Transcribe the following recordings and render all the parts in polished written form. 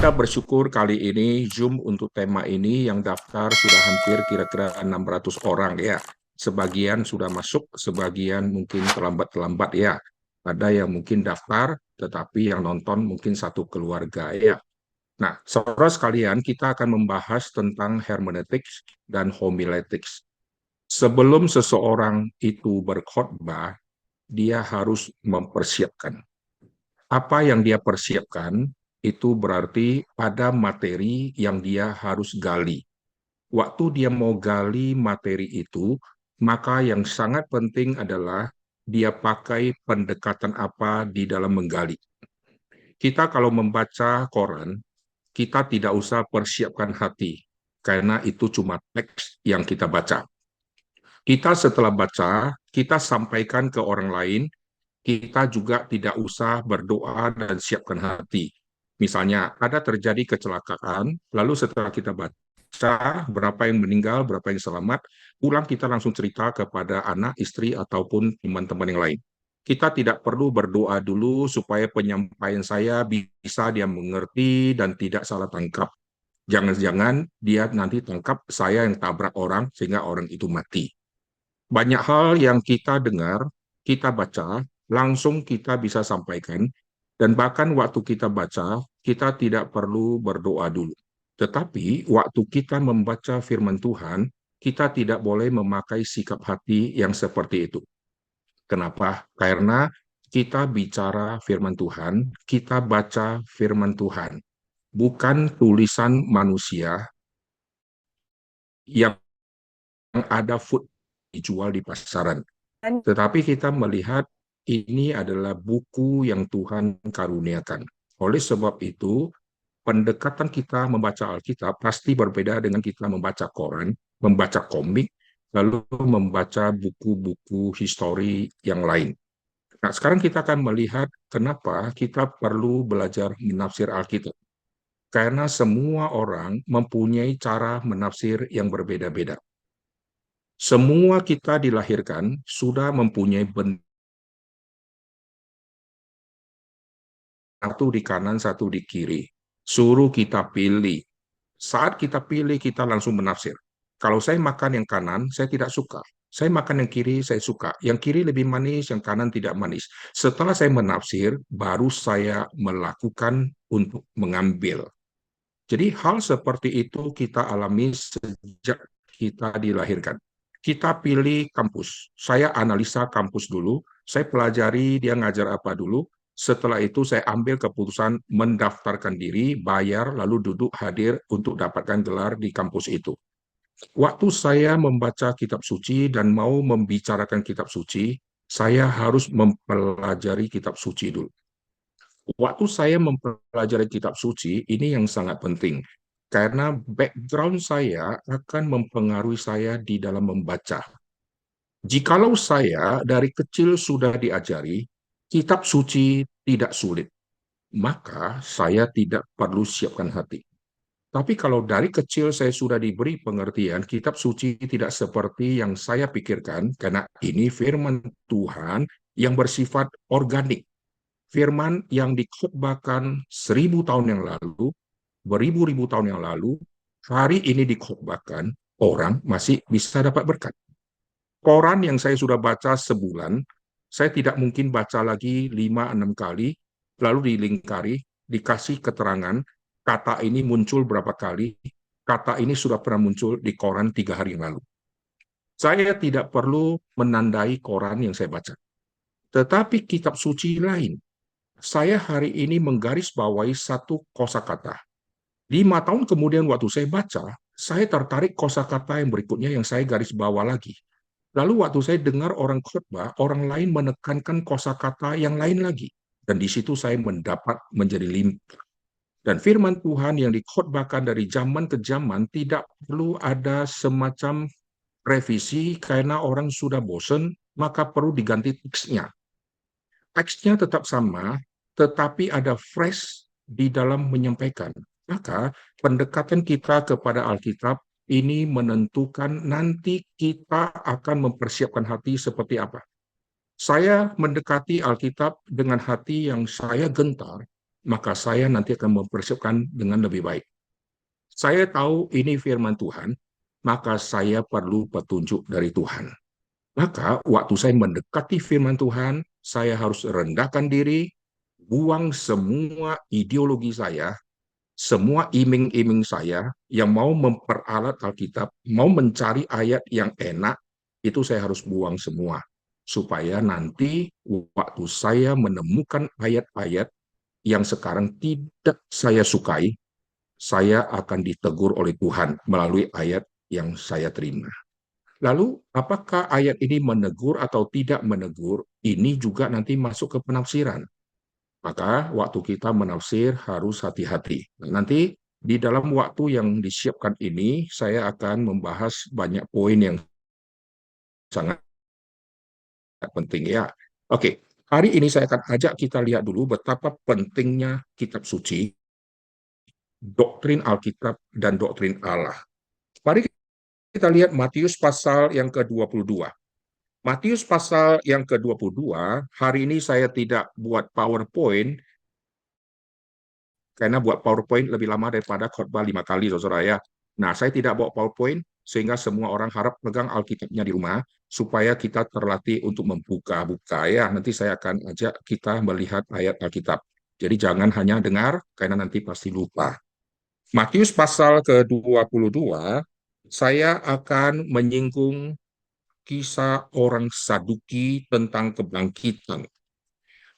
Kita bersyukur kali ini Zoom untuk tema ini yang daftar sudah hampir kira-kira 600 orang ya. Sebagian sudah masuk, sebagian mungkin terlambat-terlambat ya. Ada yang mungkin daftar, tetapi yang nonton mungkin satu keluarga ya. Nah, saudara sekalian, kita akan membahas tentang hermeneutics dan homiletics. Sebelum seseorang itu berkhotbah, dia harus mempersiapkan. Apa yang dia persiapkan itu berarti ada materi yang dia harus gali. Waktu dia mau gali materi itu, maka yang sangat penting adalah dia pakai pendekatan apa di dalam menggali. Kita kalau membaca koran, kita tidak usah persiapkan hati, karena itu cuma teks yang kita baca. Kita setelah baca, kita sampaikan ke orang lain, kita juga tidak usah berdoa dan siapkan hati. Misalnya, ada terjadi kecelakaan, lalu setelah kita baca berapa yang meninggal, berapa yang selamat, pulang kita langsung cerita kepada anak, istri, ataupun teman-teman yang lain. Kita tidak perlu berdoa dulu supaya penyampaian saya bisa dia mengerti dan tidak salah tangkap. Jangan-jangan dia nanti tangkap saya yang tabrak orang sehingga orang itu mati. Banyak hal yang kita dengar, kita baca, langsung kita bisa sampaikan, dan bahkan waktu kita baca, kita tidak perlu berdoa dulu. Tetapi waktu kita membaca firman Tuhan, kita tidak boleh memakai sikap hati yang seperti itu. Kenapa? Karena kita bicara firman Tuhan, kita baca firman Tuhan, bukan tulisan manusia yang ada food dijual di pasaran. Tetapi kita melihat ini adalah buku yang Tuhan karuniakan. Oleh sebab itu, pendekatan kita membaca Alkitab pasti berbeda dengan kita membaca koran, membaca komik, lalu membaca buku-buku histori yang lain. Nah, sekarang kita akan melihat kenapa kita perlu belajar menafsir Alkitab. Karena semua orang mempunyai cara menafsir yang berbeda-beda. Semua kita dilahirkan sudah mempunyai bentuk satu di kanan, satu di kiri. Suruh kita pilih. Saat kita pilih, kita langsung menafsir. Kalau saya makan yang kanan, saya tidak suka. Saya makan yang kiri, saya suka. Yang kiri lebih manis, yang kanan tidak manis. Setelah saya menafsir, baru saya melakukan untuk mengambil. Jadi hal seperti itu kita alami sejak kita dilahirkan. Kita pilih kampus. Saya analisa kampus dulu, saya pelajari dia ngajar apa dulu. Setelah itu saya ambil keputusan mendaftarkan diri, bayar, lalu duduk hadir untuk dapatkan gelar di kampus itu. Waktu saya membaca kitab suci dan mau membicarakan kitab suci, saya harus mempelajari kitab suci dulu. Waktu saya mempelajari kitab suci, ini yang sangat penting. Karena background saya akan mempengaruhi saya di dalam membaca. Jikalau saya dari kecil sudah diajari, kitab suci tidak sulit, maka saya tidak perlu siapkan hati. Tapi kalau dari kecil saya sudah diberi pengertian, kitab suci tidak seperti yang saya pikirkan, karena ini firman Tuhan yang bersifat organik. Firman yang dikhotbahkan 1000 tahun yang lalu, beribu-ribu tahun yang lalu, hari ini dikhotbahkan, orang masih bisa dapat berkat. Koran yang saya sudah baca sebulan, saya tidak mungkin baca lagi 5-6 kali, lalu dilingkari, dikasih keterangan, kata ini muncul berapa kali, kata ini sudah pernah muncul di koran 3 hari yang lalu. Saya tidak perlu menandai koran yang saya baca. Tetapi kitab suci lain, saya hari ini menggarisbawahi satu kosakata. 5 tahun kemudian waktu saya baca, saya tertarik kosakata yang berikutnya yang saya garis bawah lagi. Lalu waktu saya dengar orang khotbah, orang lain menekankan kosakata yang lain lagi. Dan di situ saya mendapat menjadi limpah. Dan firman Tuhan yang dikhotbahkan dari zaman ke zaman tidak perlu ada semacam revisi karena orang sudah bosan, maka perlu diganti teksnya. Teksnya tetap sama, tetapi ada fresh di dalam menyampaikan. Maka pendekatan kita kepada Alkitab ini menentukan nanti kita akan mempersiapkan hati seperti apa. Saya mendekati Alkitab dengan hati yang saya gentar, maka saya nanti akan mempersiapkan dengan lebih baik. Saya tahu ini firman Tuhan, maka saya perlu petunjuk dari Tuhan. Maka waktu saya mendekati firman Tuhan, saya harus rendahkan diri, buang semua ideologi saya, semua iming-iming saya yang mau memperalat Alkitab, mau mencari ayat yang enak, itu saya harus buang semua. Supaya nanti waktu saya menemukan ayat-ayat yang sekarang tidak saya sukai, saya akan ditegur oleh Tuhan melalui ayat yang saya terima. Lalu, apakah ayat ini menegur atau tidak menegur? Ini juga nanti masuk ke penafsiran. Maka waktu kita menafsir harus hati-hati. Nanti di dalam waktu yang disiapkan ini, saya akan membahas banyak poin yang sangat penting ya. Oke, hari ini saya akan ajak kita lihat dulu betapa pentingnya kitab suci, doktrin Alkitab, dan doktrin Allah. Mari kita lihat Matius pasal yang ke-22. Matius pasal yang ke-22, hari ini saya tidak buat PowerPoint, karena buat PowerPoint lebih lama daripada khotbah 5 kali, saudara ya. Nah, saya tidak bawa PowerPoint, sehingga semua orang harap pegang Alkitabnya di rumah, supaya kita terlatih untuk membuka-buka ya. Nanti saya akan ajak kita melihat ayat Alkitab. Jadi jangan hanya dengar, karena nanti pasti lupa. Matius pasal ke-22, saya akan menyinggung kisah orang Saduki tentang kebangkitan.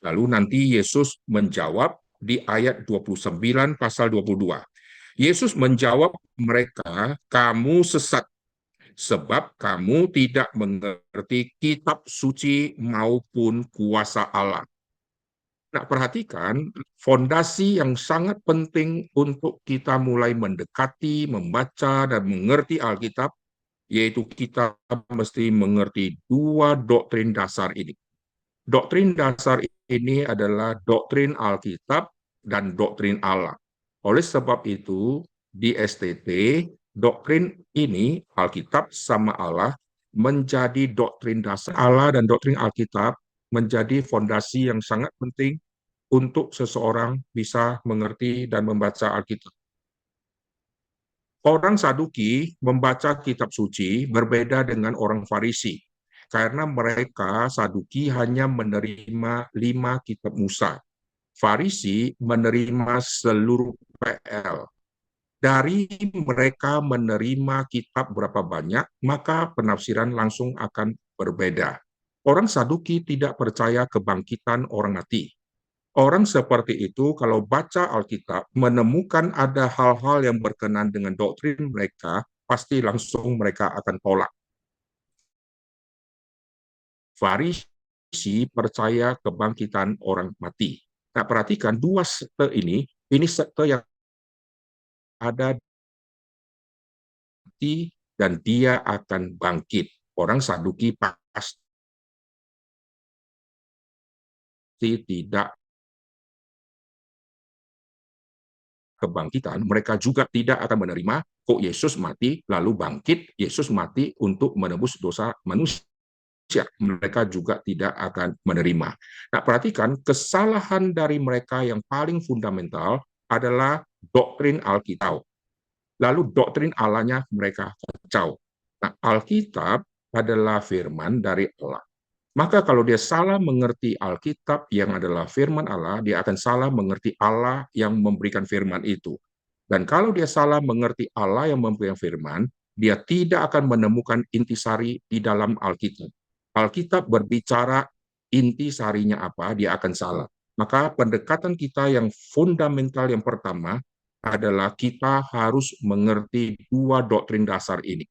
Lalu nanti Yesus menjawab di ayat 29 pasal 22. Yesus menjawab mereka, kamu sesat sebab kamu tidak mengerti kitab suci maupun kuasa Allah. Nah, perhatikan fondasi yang sangat penting untuk kita mulai mendekati, membaca, dan mengerti Alkitab, yaitu kita mesti mengerti dua doktrin dasar ini. Doktrin dasar ini adalah doktrin Alkitab dan doktrin Allah. Oleh sebab itu, di STT, doktrin ini, Alkitab sama Allah, menjadi doktrin dasar. Allah dan doktrin Alkitab menjadi fondasi yang sangat penting untuk seseorang bisa mengerti dan membaca Alkitab. Orang Saduki membaca kitab suci berbeda dengan orang Farisi, karena mereka Saduki hanya menerima 5 kitab Musa. Farisi menerima seluruh PL. Dari mereka menerima kitab berapa banyak, maka penafsiran langsung akan berbeda. Orang Saduki tidak percaya kebangkitan orang mati. Orang seperti itu kalau baca Alkitab menemukan ada hal-hal yang berkenan dengan doktrin mereka, pasti langsung mereka akan tolak. Farisi percaya kebangkitan orang mati. Nah, perhatikan dua sekte ini sekte yang ada mati dan dia akan bangkit. Orang Saduki pasti tidak kebangkitan, mereka juga tidak akan menerima kok Yesus mati lalu bangkit, Yesus mati untuk menebus dosa manusia. Mereka juga tidak akan menerima. Nah, perhatikan kesalahan dari mereka yang paling fundamental adalah doktrin Alkitab. Lalu doktrin Allahnya mereka kacau. Nah, Alkitab adalah firman dari Allah. Maka kalau dia salah mengerti Alkitab yang adalah firman Allah, dia akan salah mengerti Allah yang memberikan firman itu. Dan kalau dia salah mengerti Allah yang memberikan firman, dia tidak akan menemukan intisari di dalam Alkitab. Alkitab berbicara intisarinya apa, dia akan salah. Maka pendekatan kita yang fundamental yang pertama adalah kita harus mengerti dua doktrin dasar ini,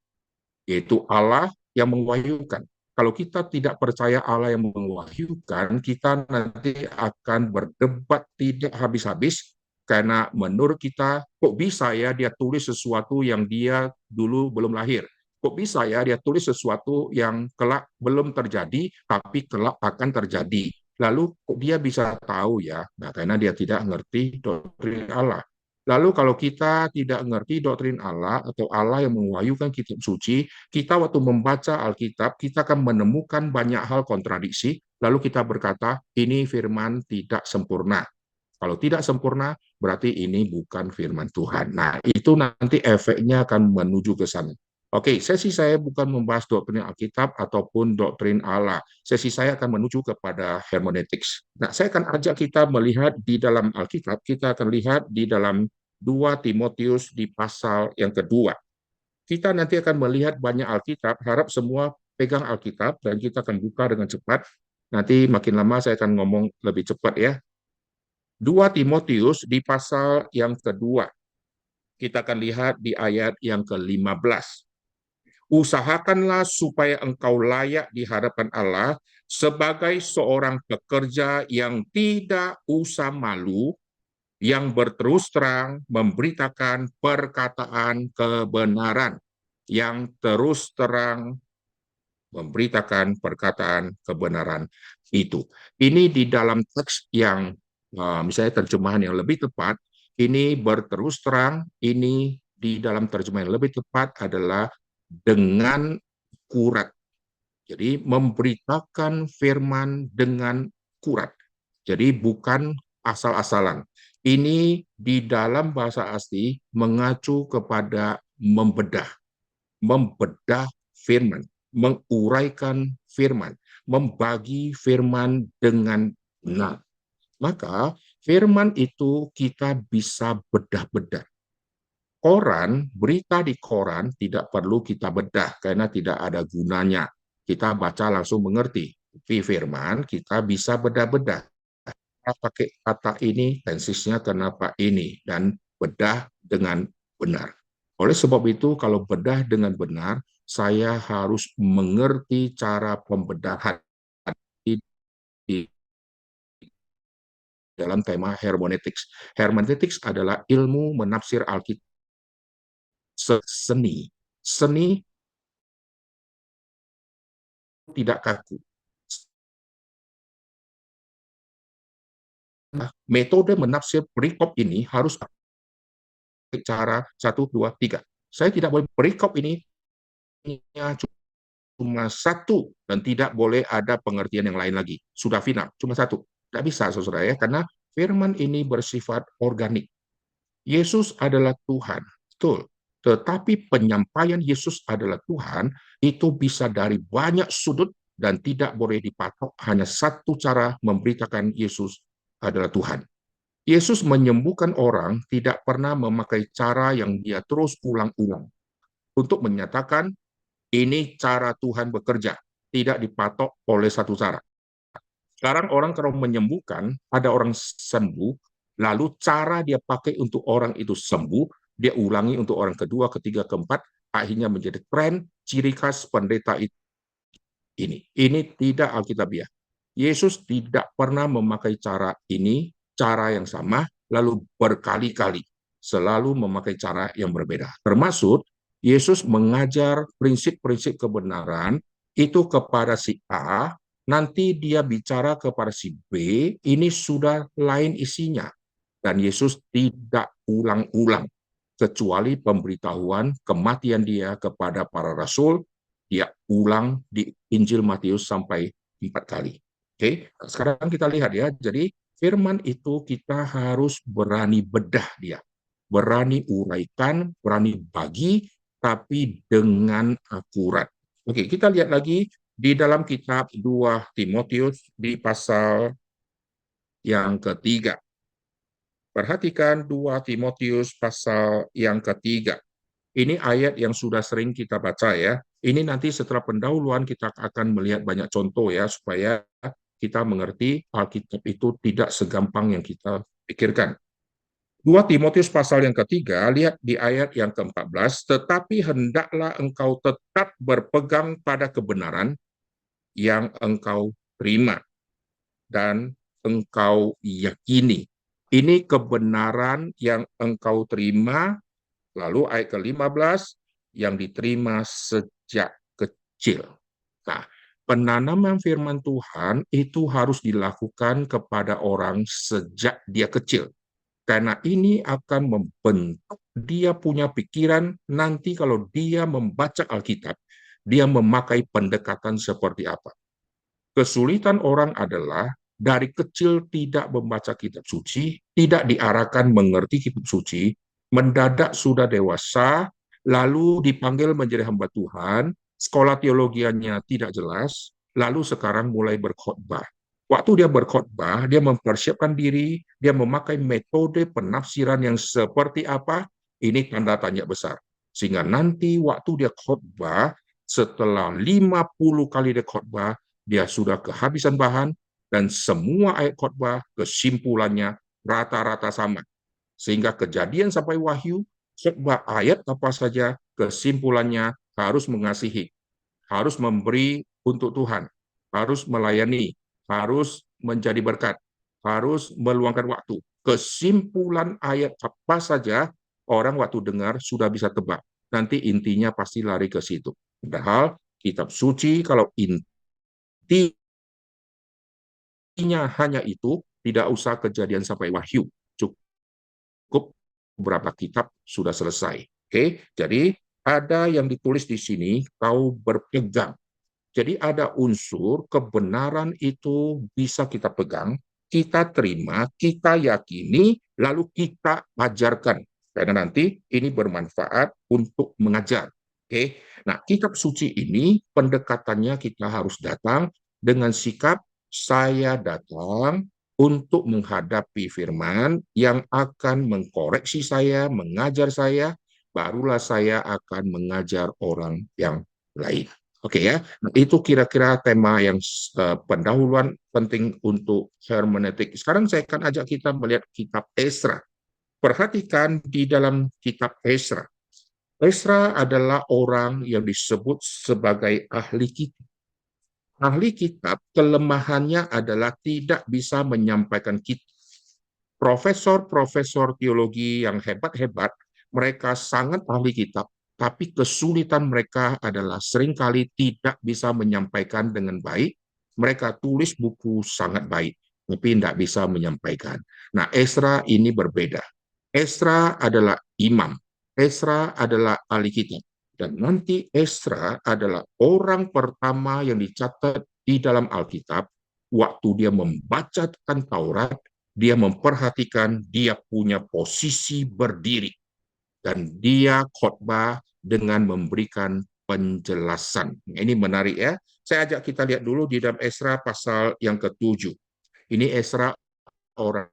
yaitu Allah yang mewahyukan. Kalau kita tidak percaya Allah yang mewahyukan, kita nanti akan berdebat tidak habis-habis, karena menurut kita, kok bisa ya dia tulis sesuatu yang dia dulu belum lahir? Kok bisa ya dia tulis sesuatu yang kelak belum terjadi, tapi kelak akan terjadi? Lalu kok dia bisa tahu ya? Nah, karena dia tidak mengerti doktrin Allah. Lalu kalau kita tidak mengerti doktrin Allah atau Allah yang mewahyukan kitab suci, kita waktu membaca Alkitab, kita akan menemukan banyak hal kontradiksi, lalu kita berkata, ini firman tidak sempurna. Kalau tidak sempurna, berarti ini bukan firman Tuhan. Nah, itu nanti efeknya akan menuju ke sana. Oke, sesi saya bukan membahas doktrin Alkitab ataupun doktrin Allah. Sesi saya akan menuju kepada hermeneutics. Nah, saya akan ajak kita melihat di dalam Alkitab, kita akan lihat di dalam 2 Timotius di pasal yang kedua. Kita nanti akan melihat banyak Alkitab, harap semua pegang Alkitab, dan kita akan buka dengan cepat. Nanti makin lama saya akan ngomong lebih cepat ya. 2 Timotius di pasal yang kedua. Kita akan lihat di ayat yang ke-15. Usahakanlah supaya engkau layak di hadapan Allah sebagai seorang pekerja yang tidak usah malu, yang berterus terang memberitakan perkataan kebenaran, yang terus terang memberitakan perkataan kebenaran itu. Ini di dalam teks yang misalnya terjemahan yang lebih tepat, ini berterus terang, ini di dalam terjemahan yang lebih tepat adalah dengan akurat. Jadi memberitakan firman dengan akurat. Jadi bukan asal-asalan. Ini di dalam bahasa asli mengacu kepada membedah, membedah firman, menguraikan firman, membagi firman dengan benar. Maka firman itu kita bisa bedah-bedah. Koran, berita di koran tidak perlu kita bedah karena tidak ada gunanya. Kita baca langsung mengerti. Tapi firman kita bisa bedah-bedah. Pakai kata ini, tensisnya kenapa ini, dan bedah dengan benar. Oleh sebab itu, kalau bedah dengan benar, saya harus mengerti cara pembedahan di dalam tema hermeneutics. Hermeneutics adalah ilmu menafsir Alkitab, seni. Seni tidak kaku. Metode menafsir perikop ini harus cara 1, 2, 3. Saya tidak boleh perikop ini cuma satu dan tidak boleh ada pengertian yang lain lagi. Sudah final, cuma satu. Tidak bisa, saudara ya, karena firman ini bersifat organik. Yesus adalah Tuhan, betul. Tetapi penyampaian Yesus adalah Tuhan itu bisa dari banyak sudut dan tidak boleh dipatok hanya satu cara memberitakan Yesus adalah Tuhan. Yesus menyembuhkan orang tidak pernah memakai cara yang dia terus ulang-ulang untuk menyatakan ini cara Tuhan bekerja, tidak dipatok oleh satu cara. Sekarang orang kalau menyembuhkan, ada orang sembuh, lalu cara dia pakai untuk orang itu sembuh, dia ulangi untuk orang kedua, ketiga, keempat, akhirnya menjadi tren, ciri khas pendeta ini. Ini tidak Alkitabiah. Yesus tidak pernah memakai cara ini, cara yang sama, lalu berkali-kali. Selalu memakai cara yang berbeda. Termasuk Yesus mengajar prinsip-prinsip kebenaran itu kepada si A, nanti dia bicara kepada si B, ini sudah lain isinya. Dan Yesus tidak ulang-ulang, kecuali pemberitahuan kematian dia kepada para rasul, dia ulang di Injil Matius sampai 4 kali. Oke, sekarang kita lihat ya. Jadi firman itu kita harus berani bedah dia, berani uraikan, berani bagi, tapi dengan akurat. Oke, kita lihat lagi di dalam kitab 2 Timotius di pasal yang ketiga. Perhatikan 2 Timotius pasal yang ketiga. Ini ayat yang sudah sering kita baca ya. Ini nanti setelah pendahuluan kita akan melihat banyak contoh ya, supaya kita mengerti Alkitab itu tidak segampang yang kita pikirkan. 2 Timotius pasal yang ketiga, lihat di ayat yang ke-14, tetapi hendaklah engkau tetap berpegang pada kebenaran yang engkau terima dan engkau yakini. Ini kebenaran yang engkau terima. Lalu ayat ke-15, yang diterima sejak kecil. Nah, penanaman firman Tuhan itu harus dilakukan kepada orang sejak dia kecil. Karena ini akan membentuk dia punya pikiran nanti kalau dia membaca Alkitab, dia memakai pendekatan seperti apa. Kesulitan orang adalah dari kecil tidak membaca kitab suci, tidak diarahkan mengerti kitab suci, mendadak sudah dewasa, lalu dipanggil menjadi hamba Tuhan, sekolah teologianya tidak jelas, lalu sekarang mulai berkhotbah. Waktu dia berkhotbah, dia mempersiapkan diri, dia memakai metode penafsiran yang seperti apa, ini tanda tanya besar. Sehingga nanti waktu dia khotbah, setelah 50 kali dia khotbah, dia sudah kehabisan bahan, dan semua ayat khotbah kesimpulannya rata-rata sama. Sehingga Kejadian sampai Wahyu, khotbah ayat apa saja, kesimpulannya harus mengasihi, harus memberi untuk Tuhan, harus melayani, harus menjadi berkat, harus meluangkan waktu. Kesimpulan ayat apa saja, orang waktu dengar sudah bisa tebak. Nanti intinya pasti lari ke situ. Padahal kitab suci kalau intinya hanya itu, tidak usah Kejadian sampai Wahyu. Cukup beberapa kitab sudah selesai. Oke, jadi ada yang ditulis di sini, kau berpegang. Jadi ada unsur kebenaran itu bisa kita pegang, kita terima, kita yakini, lalu kita ajarkan. Karena nanti ini bermanfaat untuk mengajar. Oke, nah kitab suci ini pendekatannya kita harus datang dengan sikap saya datang untuk menghadapi firman yang akan mengkoreksi saya, mengajar saya, barulah saya akan mengajar orang yang lain. Oke ya, nah, itu kira-kira tema yang pendahuluan penting untuk hermeneutik. Sekarang saya akan ajak kita melihat kitab Esra. Perhatikan di dalam kitab Esra. Esra adalah orang yang disebut sebagai ahli kitab. Ahli kitab kelemahannya adalah tidak bisa menyampaikan kitab. Profesor-profesor teologi yang hebat-hebat, mereka sangat ahli kitab, tapi kesulitan mereka adalah seringkali tidak bisa menyampaikan dengan baik. Mereka tulis buku sangat baik, tapi tidak bisa menyampaikan. Nah, Esra ini berbeda. Esra adalah imam. Esra adalah ahli kitab. Dan nanti Esra adalah orang pertama yang dicatat di dalam Alkitab waktu dia membacakan Taurat, dia memperhatikan dia punya posisi berdiri dan dia khotbah dengan memberikan penjelasan. Ini menarik ya. Saya ajak kita lihat dulu di dalam Esra pasal yang ke-7. Ini Esra orang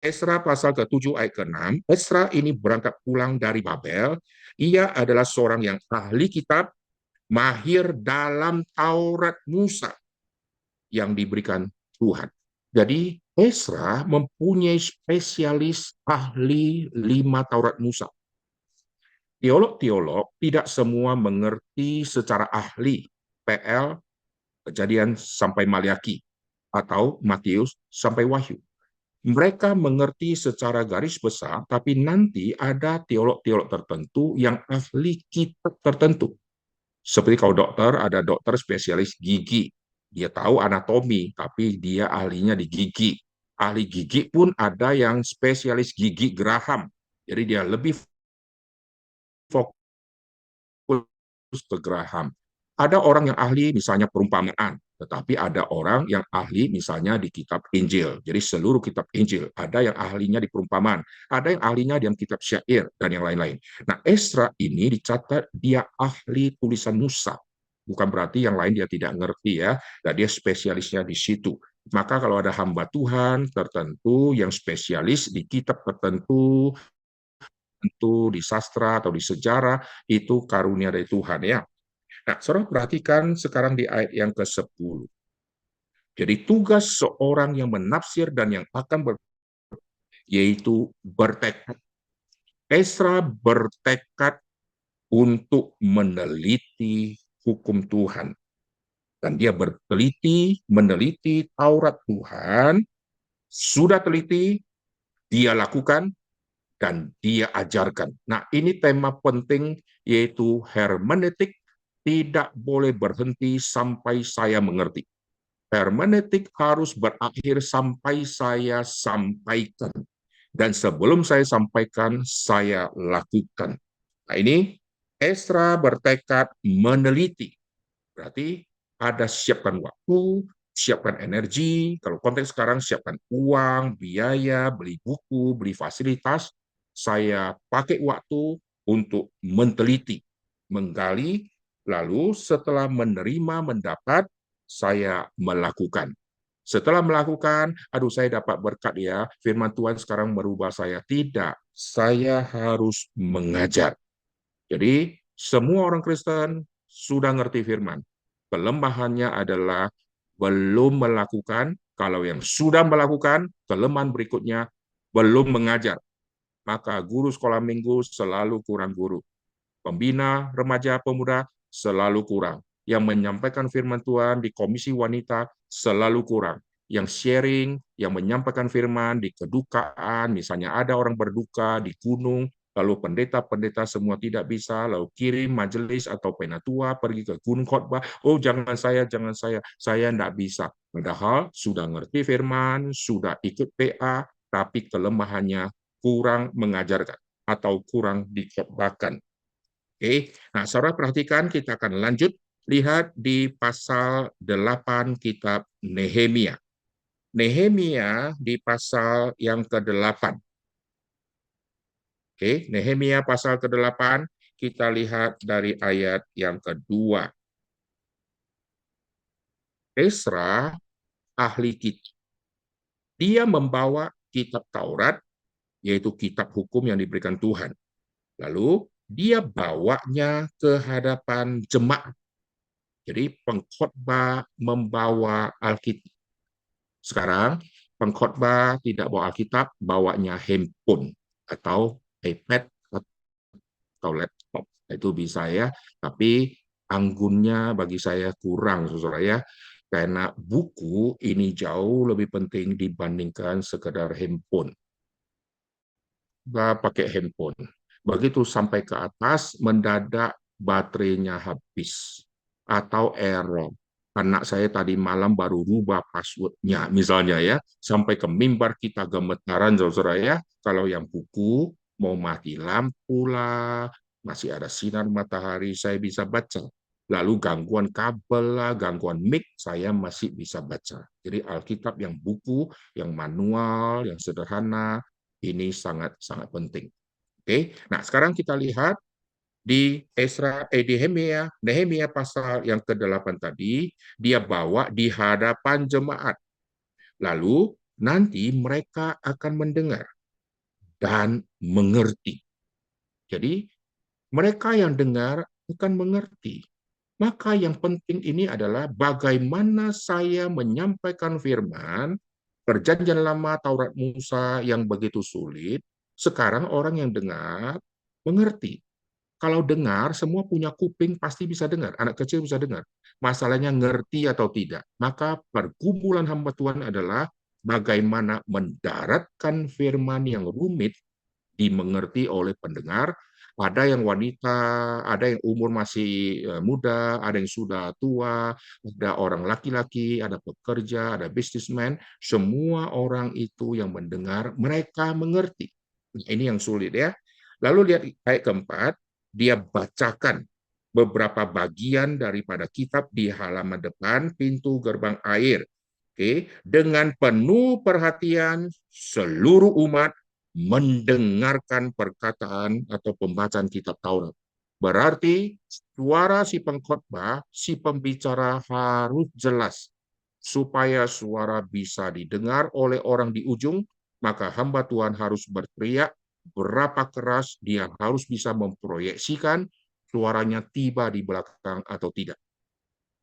Esra pasal ke-7 ayat ke-6. Esra ini berangkat pulang dari Babel. Ia adalah seorang yang ahli kitab, mahir dalam Taurat Musa yang diberikan Tuhan. Jadi Esra mempunyai spesialis ahli 5 Taurat Musa. Teolog-teolog tidak semua mengerti secara ahli PL, Kejadian sampai Maliaki, atau Matius sampai Wahyu. Mereka mengerti secara garis besar, tapi nanti ada teolog-teolog tertentu yang ahli kitab tertentu. Seperti kalau dokter, ada dokter spesialis gigi. Dia tahu anatomi, tapi dia ahlinya di gigi. Ahli gigi pun ada yang spesialis gigi geraham. Jadi dia lebih fokus ke geraham. Ada orang yang ahli misalnya perumpamaan, tetapi ada orang yang ahli misalnya di kitab Injil. Jadi seluruh kitab Injil, ada yang ahlinya di perumpamaan, ada yang ahlinya di kitab syair, dan yang lain-lain. Nah, Esra ini dicatat dia ahli tulisan Musa. Bukan berarti yang lain dia tidak ngerti ya, dan dia spesialisnya di situ. Maka kalau ada hamba Tuhan tertentu yang spesialis di kitab tertentu, tentu di sastra atau di sejarah, itu karunia dari Tuhan ya. Nah, saudara perhatikan sekarang di ayat yang ke-10. Jadi tugas seorang yang menafsir dan yang akan yaitu bertekad. Esra bertekad untuk meneliti hukum Tuhan. Dan dia berteliti, meneliti Taurat Tuhan, sudah teliti, dia lakukan, dan dia ajarkan. Nah, ini tema penting yaitu hermeneutik tidak boleh berhenti sampai saya mengerti. Hermeneutik harus berakhir sampai saya sampaikan. Dan sebelum saya sampaikan, saya lakukan. Nah ini Esra bertekad meneliti. Berarti ada siapkan waktu, siapkan energi, kalau konteks sekarang siapkan uang, biaya, beli buku, beli fasilitas. Saya pakai waktu untuk meneliti, menggali, lalu setelah menerima, mendapat, saya melakukan. Setelah melakukan, aduh saya dapat berkat ya, firman Tuhan sekarang merubah saya. Tidak, saya harus mengajar. Jadi, semua orang Kristen sudah ngerti firman. Kelemahannya adalah belum melakukan. Kalau yang sudah melakukan, kelemahan berikutnya belum mengajar. Maka guru sekolah minggu selalu kurang guru. Pembina, remaja, pemuda selalu kurang. Yang menyampaikan firman Tuhan di komisi wanita selalu kurang. Yang sharing, yang menyampaikan firman di kedukaan, misalnya ada orang berduka di gunung, lalu pendeta-pendeta semua tidak bisa, lalu kirim majelis atau penatua pergi ke gunung khotbah, oh jangan saya tidak bisa. Padahal sudah ngerti firman, sudah ikut PA, tapi kelemahannya kurang mengajarkan atau kurang dikhotbahkan. Oke, nah saudara perhatikan kita akan lanjut lihat di pasal 8 kitab Nehemia. Nehemia di pasal yang ke-8. Oke, Nehemia pasal ke-8 kita lihat dari ayat yang kedua. Esra ahli kitab. Dia membawa kitab Taurat, yaitu kitab hukum yang diberikan Tuhan. Lalu dia bawanya ke hadapan jemaat. Jadi pengkhotbah membawa Alkitab. Sekarang pengkhotbah tidak bawa Alkitab, bawanya handphone atau iPad atau laptop. Itu bisa ya, tapi anggunnya bagi saya kurang, saudara ya. Karena buku ini jauh lebih penting dibandingkan sekedar handphone. Pakai handphone. Begitu sampai ke atas, mendadak baterainya habis atau error. Anak saya tadi malam baru rubah passwordnya, misalnya ya, sampai ke mimbar kita gemetaran, saudara ya. Kalau yang buku mau mati lampu lah, masih ada sinar matahari, saya bisa baca. Lalu gangguan kabel lah, gangguan mic, saya masih bisa baca. Jadi Alkitab yang buku, yang manual, yang sederhana, ini sangat-sangat penting. Oke, nah sekarang kita lihat di Nehemia pasal yang ke-8 tadi, dia bawa di hadapan jemaat. Lalu nanti mereka akan mendengar dan mengerti. Jadi mereka yang dengar akan mengerti. Maka yang penting ini adalah bagaimana saya menyampaikan firman, perjanjian lama Taurat Musa yang begitu sulit, sekarang orang yang dengar mengerti. Kalau dengar, semua punya kuping pasti bisa dengar. Anak kecil bisa dengar. Masalahnya ngerti atau tidak. Maka pergumulan hamba Tuhan adalah bagaimana mendaratkan firman yang rumit dimengerti oleh pendengar. Ada yang wanita, ada yang umur masih muda, ada yang sudah tua, ada orang laki-laki, ada pekerja, ada bisnismen. Semua orang itu yang mendengar, mereka mengerti. Ini yang sulit ya. Lalu lihat ayat keempat, dia bacakan beberapa bagian daripada kitab di halaman depan pintu gerbang air. Oke, dengan penuh perhatian seluruh umat mendengarkan perkataan atau pembacaan kitab Taurat. Berarti suara si pengkhotbah, si pembicara harus jelas. Supaya suara bisa didengar oleh orang di ujung, maka hamba Tuhan harus berteriak berapa keras dia harus bisa memproyeksikan suaranya tiba di belakang atau tidak.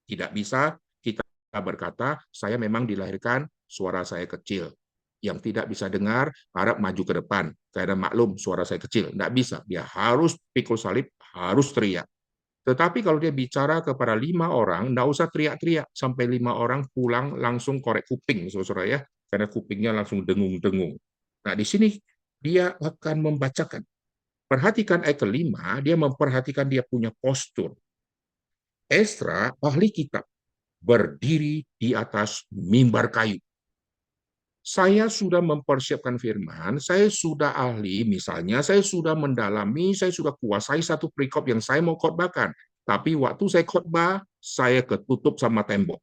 Tidak bisa kita berkata, saya memang dilahirkan, suara saya kecil. Yang tidak bisa dengar, harap maju ke depan. Karena maklum, suara saya kecil. Tidak bisa. Dia harus pikul salib, harus teriak. Tetapi kalau dia bicara kepada 5 orang, tidak usah teriak-teriak. Sampai 5 orang pulang langsung korek kuping, saudara ya. Karena kupingnya langsung dengung-dengung. Nah, di sini dia akan membacakan. Perhatikan ayat kelima, dia memperhatikan dia punya postur. Esra, ahli kitab, berdiri di atas mimbar kayu. Saya sudah mempersiapkan firman, saya sudah ahli, misalnya saya sudah mendalami, saya sudah kuasai satu perikop yang saya mau khotbahkan. Tapi waktu saya khotbah, saya ketutup sama tembok.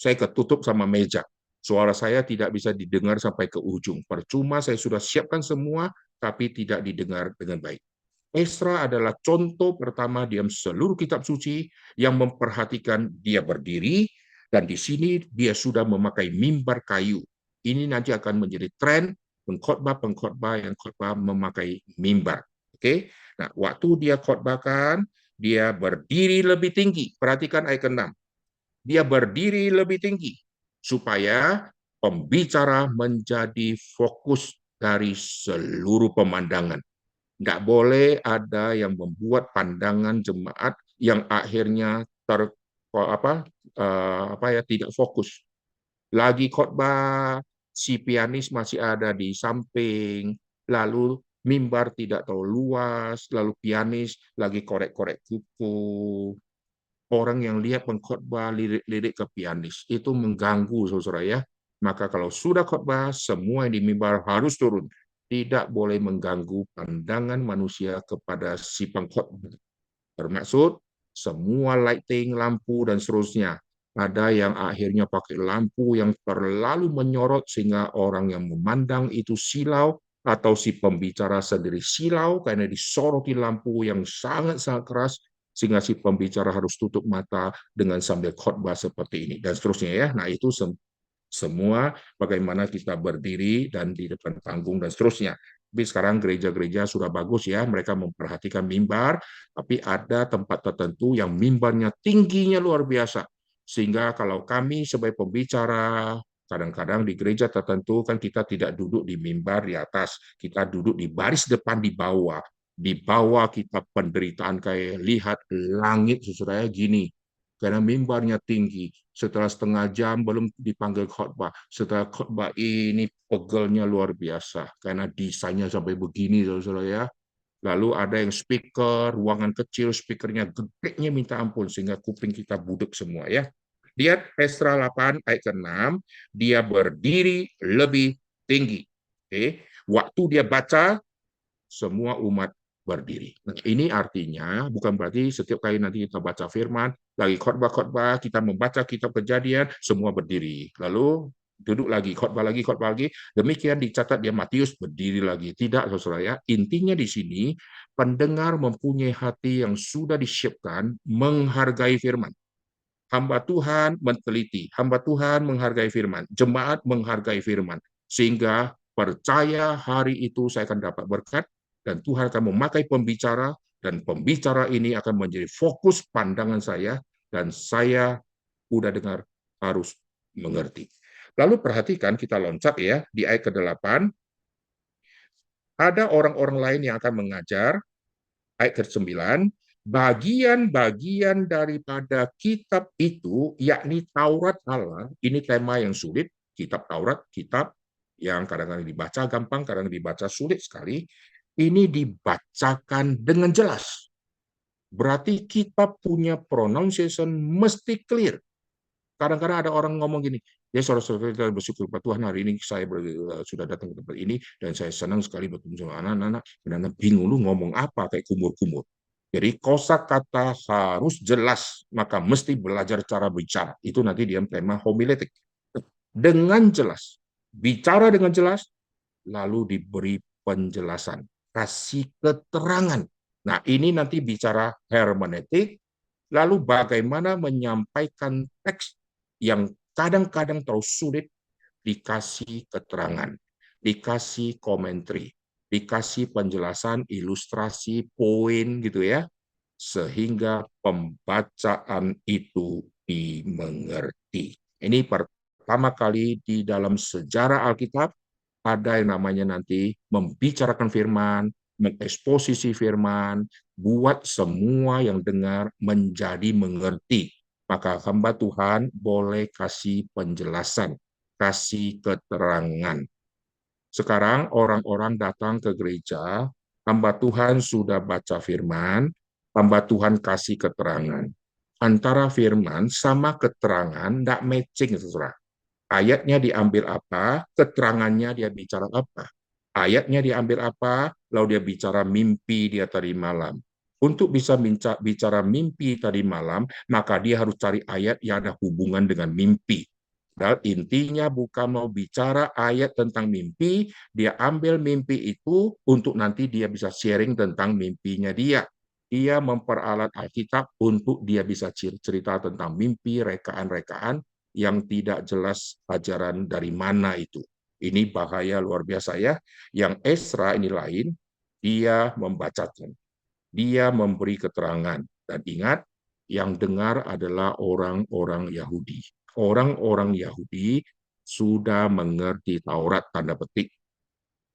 saya ketutup sama meja. Suara saya tidak bisa didengar sampai ke ujung. Percuma saya sudah siapkan semua, tapi tidak didengar dengan baik. Esra adalah contoh pertama dalam seluruh kitab suci yang memperhatikan dia berdiri, dan di sini dia sudah memakai mimbar kayu. Ini nanti akan menjadi tren pengkhotbah-pengkhotbah yang khotbah memakai mimbar. Oke, nah waktu dia khotbahkan, dia berdiri lebih tinggi. Perhatikan ayat ke-6. Dia berdiri lebih tinggi supaya pembicara menjadi fokus dari seluruh pemandangan. Nggak boleh ada yang membuat pandangan jemaat yang akhirnya tidak fokus. Lagi khotbah, si pianis masih ada di samping, lalu mimbar tidak terlalu luas, lalu pianis lagi korek-korek kuku. Orang yang lihat pengkhotbah lirik-lirik ke pianis itu mengganggu, saudara ya. Maka kalau sudah khotbah, semua yang di mimbar harus turun. Tidak boleh mengganggu pandangan manusia kepada si pengkhotbah. Termaksud semua lighting, lampu, dan seterusnya. Ada yang akhirnya pakai lampu yang terlalu menyorot sehingga orang yang memandang itu silau, atau si pembicara sendiri silau karena disoroti lampu yang sangat-sangat keras sehingga si pembicara harus tutup mata dengan sambil khotbah seperti ini dan seterusnya ya. Nah, itu semua bagaimana kita berdiri dan di depan panggung dan seterusnya. Tapi sekarang gereja-gereja sudah bagus ya, mereka memperhatikan mimbar, tapi ada tempat tertentu yang mimbarnya tingginya luar biasa. Sehingga kalau kami sebagai pembicara, kadang-kadang di gereja tertentu kan kita tidak duduk di mimbar di atas, kita duduk di baris depan di bawah. Di bawah kita penderitaan kayak lihat langit saudara gini, karena mimbarnya tinggi. Setelah setengah jam belum dipanggil khotbah. Setelah khotbah ini pegelnya luar biasa karena desainnya sampai begini, saudara ya. Lalu ada yang speaker, ruangan kecil, speakernya gedenya minta ampun sehingga kuping kita budek semua ya. Lihat Esra 8 ayat ke-6, dia berdiri lebih tinggi. Oke, waktu dia baca semua umat berdiri. Nah, ini artinya bukan berarti setiap kali nanti kita baca firman, lagi khotbah-khotbah, kita membaca kitab Kejadian, semua berdiri. Lalu duduk lagi, khotbah lagi. Demikian dicatat dia Matius berdiri lagi. Tidak, saudara ya. Intinya di sini, pendengar mempunyai hati yang sudah disiapkan menghargai firman. Hamba Tuhan meneliti, hamba Tuhan menghargai firman, jemaat menghargai firman, sehingga percaya hari itu saya akan dapat berkat, dan Tuhan akan memakai pembicara, dan pembicara ini akan menjadi fokus pandangan saya, dan saya udah dengar harus mengerti. Lalu perhatikan, kita loncat ya, di ayat ke-8, ada orang-orang lain yang akan mengajar, ayat ke-9, bagian-bagian daripada kitab itu, yakni Taurat Allah, ini tema yang sulit, kitab Taurat, kitab yang kadang-kadang dibaca gampang, kadang dibaca sulit sekali, ini dibacakan dengan jelas. Berarti kita punya pronunciation mesti clear. Kadang-kadang ada orang ngomong gini, ya saudara-saudara kita bersyukur Pak Tuhan hari ini saya sudah datang ke tempat ini dan saya senang sekali bertemu sama anak-anak. Kadang-kadang bingung lu ngomong apa kayak kumur-kumur. Jadi kosakata harus jelas, maka mesti belajar cara bicara. Itu nanti dia tema homiletik. Dengan jelas, bicara dengan jelas, lalu diberi penjelasan, kasih keterangan. Nah, ini nanti bicara hermeneutik, lalu bagaimana menyampaikan teks yang kadang-kadang terlalu sulit, dikasih keterangan, dikasih komentari, dikasih penjelasan, ilustrasi, poin gitu ya, sehingga pembacaan itu dimengerti. Ini pertama kali di dalam sejarah Alkitab ada yang namanya nanti membicarakan firman, mengeksposisi firman, buat semua yang dengar menjadi mengerti. Maka hamba Tuhan boleh kasih penjelasan, kasih keterangan. Sekarang orang-orang datang ke gereja, hamba Tuhan sudah baca firman, hamba Tuhan kasih keterangan. Antara firman sama keterangan tidak matching, saudara. Ayatnya diambil apa, keterangannya dia bicara apa. Ayatnya diambil apa, lalu dia bicara mimpi dia tadi malam. Untuk bisa bicara mimpi tadi malam, maka dia harus cari ayat yang ada hubungan dengan mimpi. Dan intinya bukan mau bicara ayat tentang mimpi, dia ambil mimpi itu untuk nanti dia bisa sharing tentang mimpinya dia. Dia memperalat Alkitab untuk dia bisa cerita tentang mimpi, rekaan-rekaan yang tidak jelas ajaran dari mana itu. Ini bahaya luar biasa ya. Yang Esra ini lain, dia membacakan, dia memberi keterangan. Dan ingat, yang dengar adalah orang-orang Yahudi. Orang-orang Yahudi sudah mengerti Taurat tanda petik.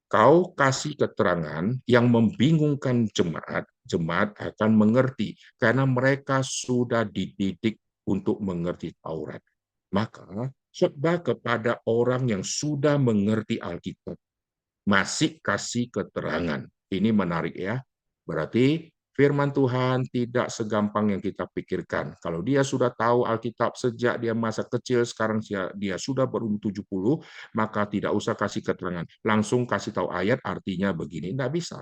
Kau kasih keterangan yang membingungkan jemaat, jemaat akan mengerti karena mereka sudah dididik untuk mengerti Taurat. Maka khotbah kepada orang yang sudah mengerti Alkitab masih kasih keterangan. Ini menarik ya. Berarti firman Tuhan tidak segampang yang kita pikirkan. Kalau dia sudah tahu Alkitab sejak dia masa kecil, sekarang dia sudah berumur 70, maka tidak usah kasih keterangan. Langsung kasih tahu ayat artinya begini. Tidak bisa.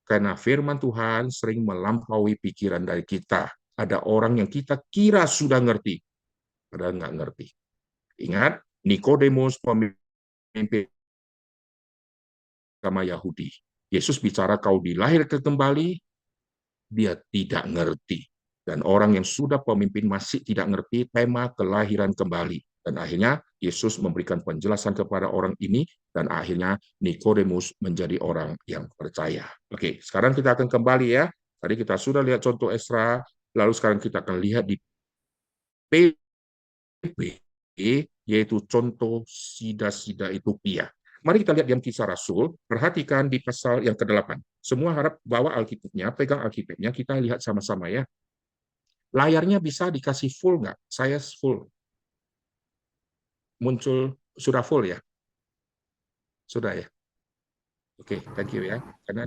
Karena firman Tuhan sering melampaui pikiran dari kita. Ada orang yang kita kira sudah ngerti, padahal nggak ngerti. Ingat, Nikodemus pemimpin agama Yahudi. Yesus bicara kau dilahirkan kembali, dia tidak ngerti. Dan orang yang sudah pemimpin masih tidak ngerti tema kelahiran kembali. Dan akhirnya Yesus memberikan penjelasan kepada orang ini, dan akhirnya Nikodemus menjadi orang yang percaya. Oke, sekarang kita akan kembali ya. Tadi kita sudah lihat contoh Esra, lalu sekarang kita akan lihat di PP, yaitu contoh sida-sida Ethiopia. Mari kita lihat dalam Kisah Rasul, perhatikan di pasal yang ke-8. Semua harap bawa Alkitabnya, pegang Alkitabnya, kita lihat sama-sama ya. Layarnya bisa dikasih full nggak? Saya full. Muncul, sudah full ya? Sudah ya? Oke, thank you ya. Karena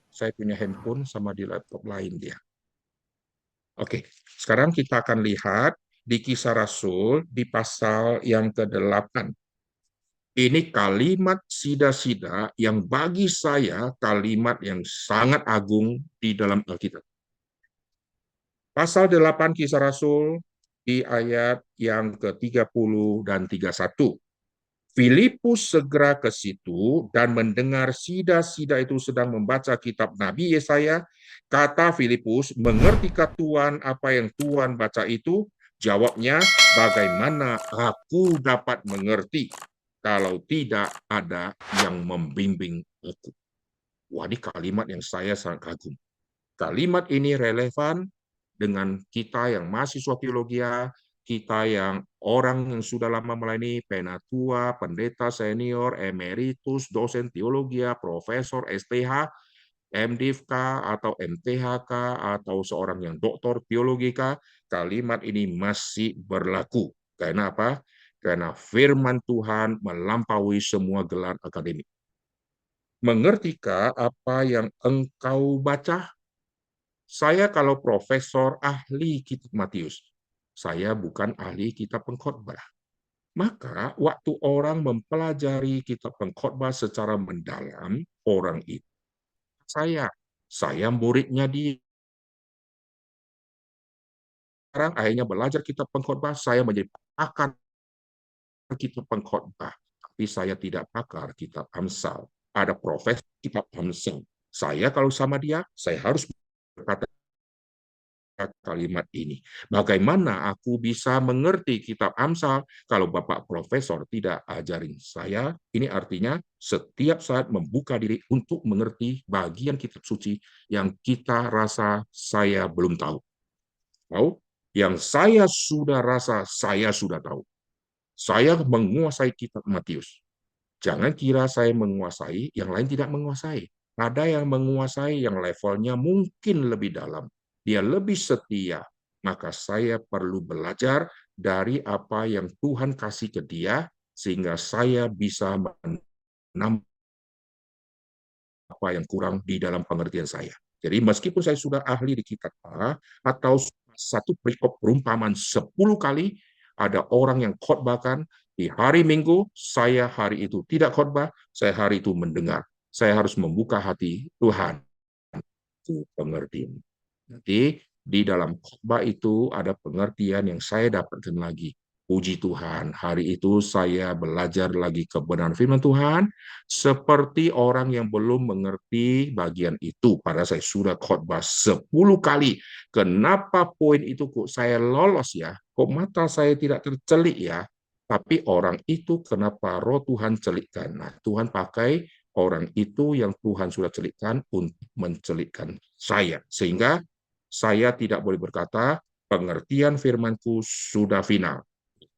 saya punya handphone sama di laptop lain dia. Oke, sekarang kita akan lihat di Kisah Rasul di pasal yang ke-8. Ini kalimat sida-sida yang bagi saya kalimat yang sangat agung di dalam Alkitab. Pasal 8 Kisah Rasul di ayat yang ke-30 dan 31. Filipus segera ke situ dan mendengar sida-sida itu sedang membaca kitab Nabi Yesaya. Kata Filipus, mengertikah Tuhan apa yang Tuhan baca itu? Jawabnya, bagaimana aku dapat mengerti kalau tidak ada yang membimbing aku? Wah, ini kalimat yang saya sangat kagum. Kalimat ini relevan dengan kita yang mahasiswa teologi, kita yang orang yang sudah lama melayani, penatua, pendeta senior, emeritus, dosen teologi, profesor, STH, MDivK, atau MTHK, atau seorang yang doktor teologi, kalimat ini masih berlaku. Karena apa? Karena firman Tuhan melampaui semua gelar akademik. Mengertikah apa yang engkau baca? Saya kalau profesor ahli kitab Matius, saya bukan ahli kitab pengkhotbah. Maka waktu orang mempelajari kitab pengkhotbah secara mendalam, orang itu saya muridnya dia. Sekarang akhirnya belajar kitab pengkhotbah, saya menjadi pakar kitab pengkhotbah. Tapi saya tidak pakar kitab Amsal. Ada profesor kitab Amsal. Saya kalau sama dia, saya harus berkata kalimat ini. Bagaimana aku bisa mengerti kitab Amsal kalau Bapak Profesor tidak ajarin saya? Ini artinya setiap saat membuka diri untuk mengerti bagian kitab suci yang kita rasa saya belum tahu. Tahu? Yang saya sudah rasa saya sudah tahu. Saya menguasai kitab Matius. Jangan kira saya menguasai, yang lain tidak menguasai. Ada yang menguasai yang levelnya mungkin lebih dalam. Dia lebih setia. Maka saya perlu belajar dari apa yang Tuhan kasih ke dia, sehingga saya bisa menambah apa yang kurang di dalam pengertian saya. Jadi meskipun saya sudah ahli di kitab A, atau satu perikop perumpamaan 10 kali, ada orang yang khotbahkan di hari Minggu, saya hari itu tidak khotbah, saya hari itu mendengar. Saya harus membuka hati Tuhan itu pengertian. Jadi di dalam khotbah itu ada pengertian yang saya dapatkan lagi. Puji Tuhan, hari itu saya belajar lagi kebenaran firman Tuhan, seperti orang yang belum mengerti bagian itu. Pada saya sudah khotbah 10 kali. Kenapa poin itu kok saya lolos ya? Kok mata saya tidak tercelik ya? Tapi orang itu kenapa roh Tuhan celikkan? Nah, Tuhan pakai orang itu yang Tuhan sudah celikkan untuk mencelikkan saya. Sehingga saya tidak boleh berkata, pengertian firmanku sudah final,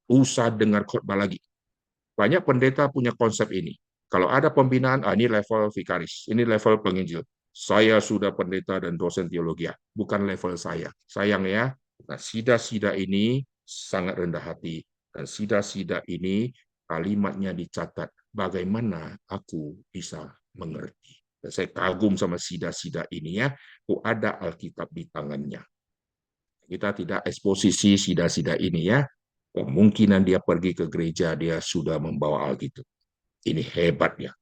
usah dengar khotbah lagi. Banyak pendeta punya konsep ini. Kalau ada pembinaan, ini level vikaris, ini level penginjil. Saya sudah pendeta dan dosen teologi, bukan level saya. Sayang ya, nah, sida-sida ini sangat rendah hati. Dan sida-sida ini kalimatnya dicatat. Bagaimana aku bisa mengerti. Dan saya kagum sama sida-sida ini ya. Kok ada Alkitab di tangannya. Kita tidak eksposisi sida-sida ini ya. Kemungkinan dia pergi ke gereja, dia sudah membawa Alkitab. Ini hebat ya.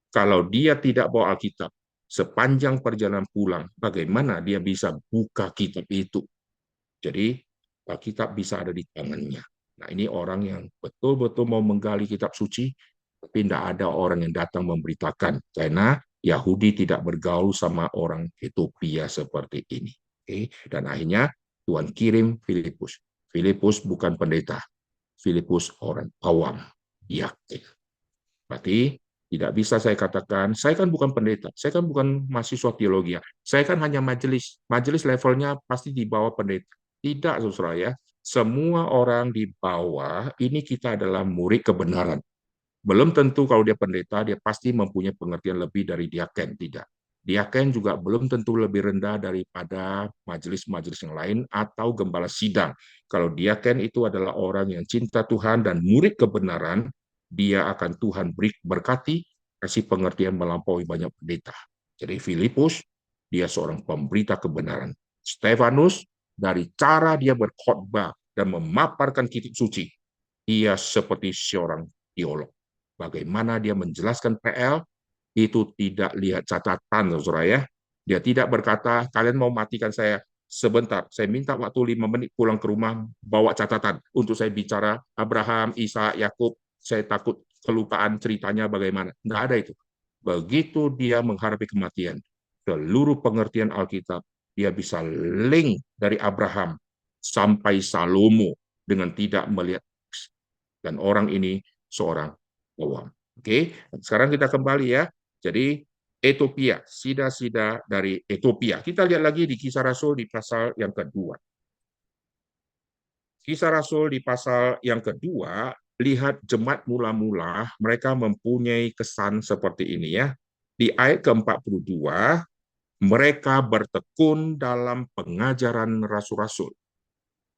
Kalau dia tidak bawa Alkitab, sepanjang perjalanan pulang, bagaimana dia bisa buka kitab itu? Jadi, Alkitab bisa ada di tangannya. Nah, ini orang yang betul-betul mau menggali kitab suci, tapi tidak ada orang yang datang memberitakan. Karena Yahudi tidak bergaul sama orang Ethiopia seperti ini. Oke? Dan akhirnya Tuhan kirim Filipus. Filipus bukan pendeta. Filipus orang awam. Yakin. Berarti tidak bisa saya katakan, saya kan bukan pendeta, saya kan bukan mahasiswa teologi, saya kan hanya majelis. Majelis levelnya pasti di bawah pendeta. Tidak, saudara ya. Semua orang di bawah ini kita adalah murid kebenaran. Belum tentu kalau dia pendeta, dia pasti mempunyai pengertian lebih dari diaken. Tidak. Diaken juga belum tentu lebih rendah daripada majelis-majelis yang lain atau gembala sidang. Kalau diaken itu adalah orang yang cinta Tuhan dan murid kebenaran, dia akan Tuhan beri berkati, kasih pengertian melampaui banyak pendeta. Jadi Filipus, dia seorang pemberita kebenaran. Stefanus, dari cara dia berkhotbah dan memaparkan kitab suci, dia seperti seorang teolog. Bagaimana dia menjelaskan PL, itu tidak lihat catatan, saudara ya. Dia tidak berkata, kalian mau matikan saya sebentar, saya minta waktu 5 menit pulang ke rumah, bawa catatan untuk saya bicara Abraham, Isa, Yakub, saya takut kelupaan ceritanya bagaimana. Tidak ada itu. Begitu dia menghadapi kematian, seluruh pengertian Alkitab, dia bisa link dari Abraham sampai Salomo dengan tidak melihat. Dan orang ini seorang awam. Oke, sekarang kita kembali ya. Jadi Ethiopia, sida-sida dari Ethiopia. Kita lihat lagi di Kisah Rasul di pasal yang kedua. Kisah Rasul di pasal yang kedua, lihat jemaat mula-mula, mereka mempunyai kesan seperti ini ya. Di ayat ke-42, mereka bertekun dalam pengajaran rasul-rasul.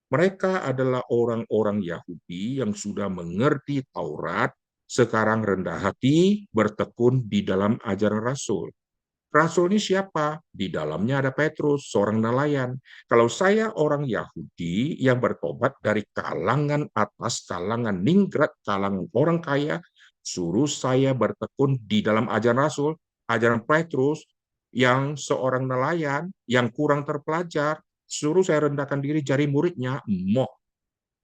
Mereka adalah orang-orang Yahudi yang sudah mengerti Taurat, sekarang rendah hati, bertekun di dalam ajaran Rasul. Rasul ini siapa? Di dalamnya ada Petrus, seorang nelayan. Kalau saya orang Yahudi yang bertobat dari kalangan atas, kalangan ningrat, kalangan orang kaya, suruh saya bertekun di dalam ajaran Rasul, ajaran Petrus, yang seorang nelayan, yang kurang terpelajar, suruh saya rendahkan diri jadi muridnya, moh.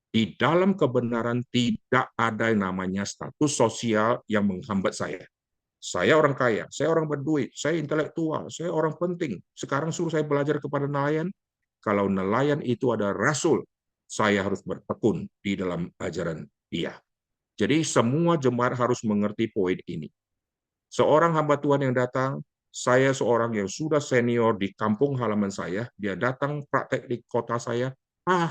Di dalam kebenaran tidak ada yang namanya status sosial yang menghambat saya. Saya orang kaya, saya orang berduit, saya intelektual, saya orang penting. Sekarang suruh saya belajar kepada nelayan. Kalau nelayan itu ada rasul, saya harus bertekun di dalam ajaran dia. Jadi semua jemaat harus mengerti poin ini. Seorang hamba Tuhan yang datang, saya seorang yang sudah senior di kampung halaman saya, dia datang praktek di kota saya,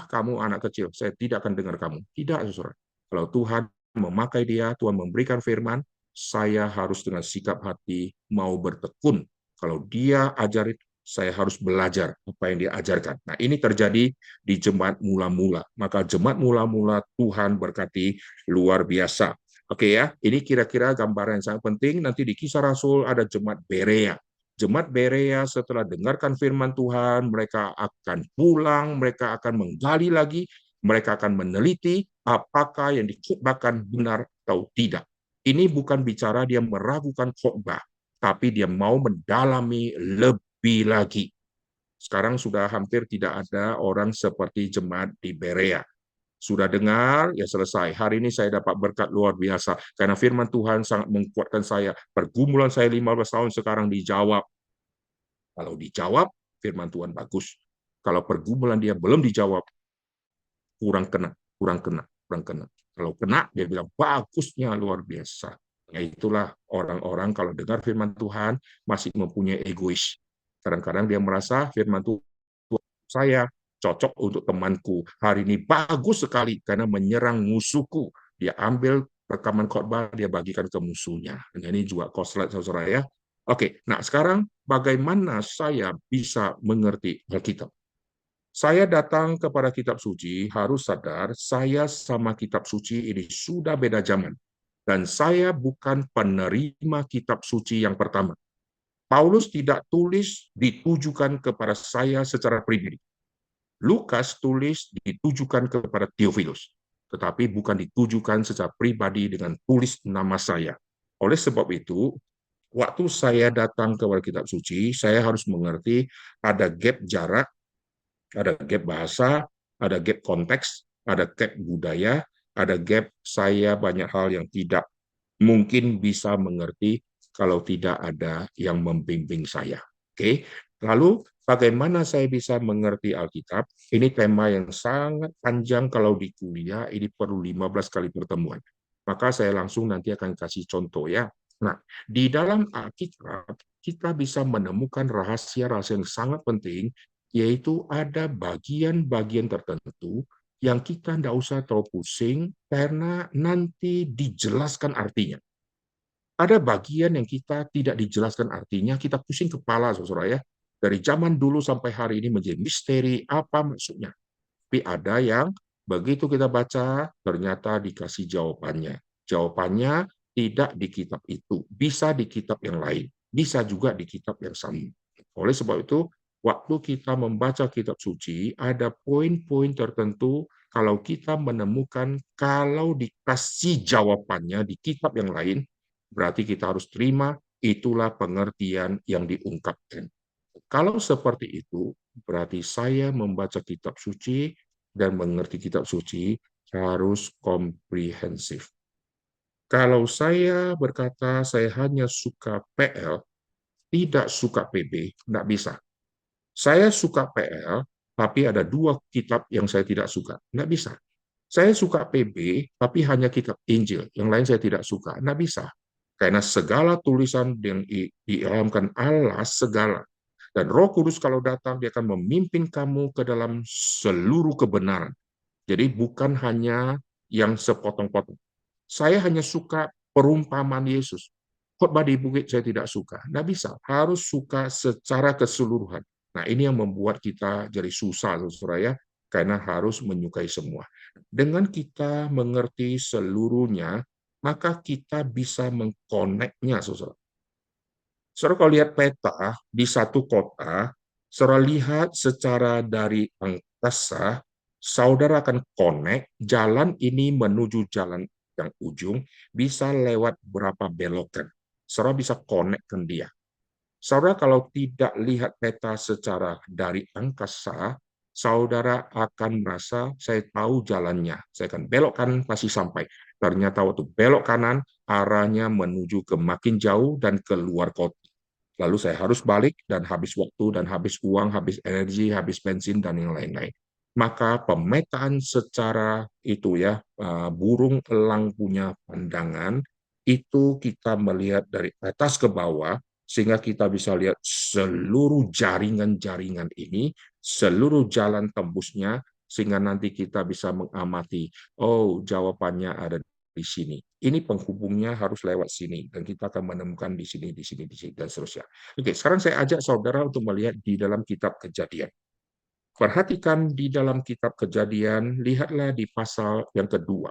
kamu anak kecil, saya tidak akan dengar kamu. Tidak, saudara. Kalau Tuhan memakai dia, Tuhan memberikan firman, saya harus dengan sikap hati mau bertekun. Kalau dia ajarin, saya harus belajar apa yang dia ajarkan. Nah, ini terjadi di jemaat mula-mula. Maka jemaat mula-mula Tuhan berkati luar biasa. Oke ya, ini kira-kira gambaran yang sangat penting. Nanti di Kisah Rasul ada jemaat Berea. Jemaat Berea setelah dengarkan firman Tuhan, mereka akan pulang, mereka akan menggali lagi, mereka akan meneliti apakah yang dikhotbahkan benar atau tidak. Ini bukan bicara dia meragukan khotbah, tapi dia mau mendalami lebih lagi. Sekarang sudah hampir tidak ada orang seperti jemaat di Berea. Sudah dengar, ya selesai. Hari ini saya dapat berkat luar biasa. Karena firman Tuhan sangat menguatkan saya. Pergumulan saya 15 tahun sekarang dijawab. Kalau dijawab, firman Tuhan bagus. Kalau pergumulan dia belum dijawab, kurang kena, kurang kena, kurang kena. Kalau kena, dia bilang bagusnya luar biasa. Ya itulah orang-orang kalau dengar firman Tuhan masih mempunyai egois. Kadang-kadang dia merasa firman Tuhan saya cocok untuk temanku. Hari ini bagus sekali karena menyerang musuhku. Dia ambil rekaman khotbah, dia bagikan ke musuhnya. Dan ini juga koslet saudara ya. Oke, nah sekarang bagaimana saya bisa mengerti Alkitab? Saya datang kepada kitab suci, harus sadar saya sama kitab suci ini sudah beda zaman. Dan saya bukan penerima kitab suci yang pertama. Paulus tidak tulis ditujukan kepada saya secara pribadi. Lukas tulis ditujukan kepada Theophilus, tetapi bukan ditujukan secara pribadi dengan tulis nama saya. Oleh sebab itu, waktu saya datang kepada kitab suci, saya harus mengerti ada gap jarak, ada gap bahasa, ada gap konteks, ada gap budaya, ada gap saya banyak hal yang tidak mungkin bisa mengerti kalau tidak ada yang membimbing saya. Oke, lalu bagaimana saya bisa mengerti Alkitab? Ini tema yang sangat panjang kalau di kuliah, ini perlu 15 kali pertemuan. Maka saya langsung nanti akan kasih contoh ya. Nah, di dalam Alkitab kita bisa menemukan rahasia-rahasia yang sangat penting, yaitu ada bagian-bagian tertentu yang kita tidak usah terlalu pusing karena nanti dijelaskan artinya. Ada bagian yang kita tidak dijelaskan artinya, kita pusing kepala, saudara ya. Dari zaman dulu sampai hari ini menjadi misteri apa maksudnya. Tapi ada yang begitu kita baca, ternyata dikasih jawabannya. Jawabannya tidak di kitab itu, bisa di kitab yang lain, bisa juga di kitab yang sama. Oleh sebab itu, waktu kita membaca kitab suci, ada poin-poin tertentu kalau kita menemukan kalau dikasih jawabannya di kitab yang lain, berarti kita harus terima itulah pengertian yang diungkapkan. Kalau seperti itu, berarti saya membaca kitab suci dan mengerti kitab suci harus komprehensif. Kalau saya berkata saya hanya suka PL, tidak suka PB, tidak bisa. Saya suka PL, tapi ada dua kitab yang saya tidak suka. Tidak bisa. Saya suka PB, tapi hanya kitab Injil. Yang lain saya tidak suka. Tidak bisa. Karena segala tulisan yang diilhamkan Allah, segala. Dan Roh Kudus kalau datang, dia akan memimpin kamu ke dalam seluruh kebenaran. Jadi bukan hanya yang sepotong-potong. Saya hanya suka perumpamaan Yesus. Khotbah di bukit saya tidak suka. Tidak bisa. Harus suka secara keseluruhan. Nah, ini yang membuat kita jadi susah, saudara ya, karena harus menyukai semua. Dengan kita mengerti seluruhnya, maka kita bisa mengkoneknya, saudara. Saudara kalau lihat peta di satu kota, saudara lihat secara dari angkasa, saudara akan connect jalan ini menuju jalan yang ujung, bisa lewat berapa belokan. Saudara bisa connectkan dia. Saudara kalau tidak lihat peta secara dari angkasa, saudara akan merasa saya tahu jalannya. Saya akan belokkan pasti sampai. Ternyata waktu belok kanan, arahnya menuju ke makin jauh dan keluar kota. Lalu saya harus balik dan habis waktu dan habis uang, habis energi, habis bensin dan yang lain-lain. Maka pemetaan secara itu ya, burung elang punya pandangan, itu kita melihat dari atas ke bawah, sehingga kita bisa lihat seluruh jaringan-jaringan ini, seluruh jalan tembusnya, sehingga nanti kita bisa mengamati, oh jawabannya ada di sini. Ini penghubungnya harus lewat sini dan kita akan menemukan di sini, di sini, di sini dan seterusnya. Oke, sekarang saya ajak saudara untuk melihat di dalam kitab Kejadian. Perhatikan di dalam kitab Kejadian, lihatlah di pasal yang kedua.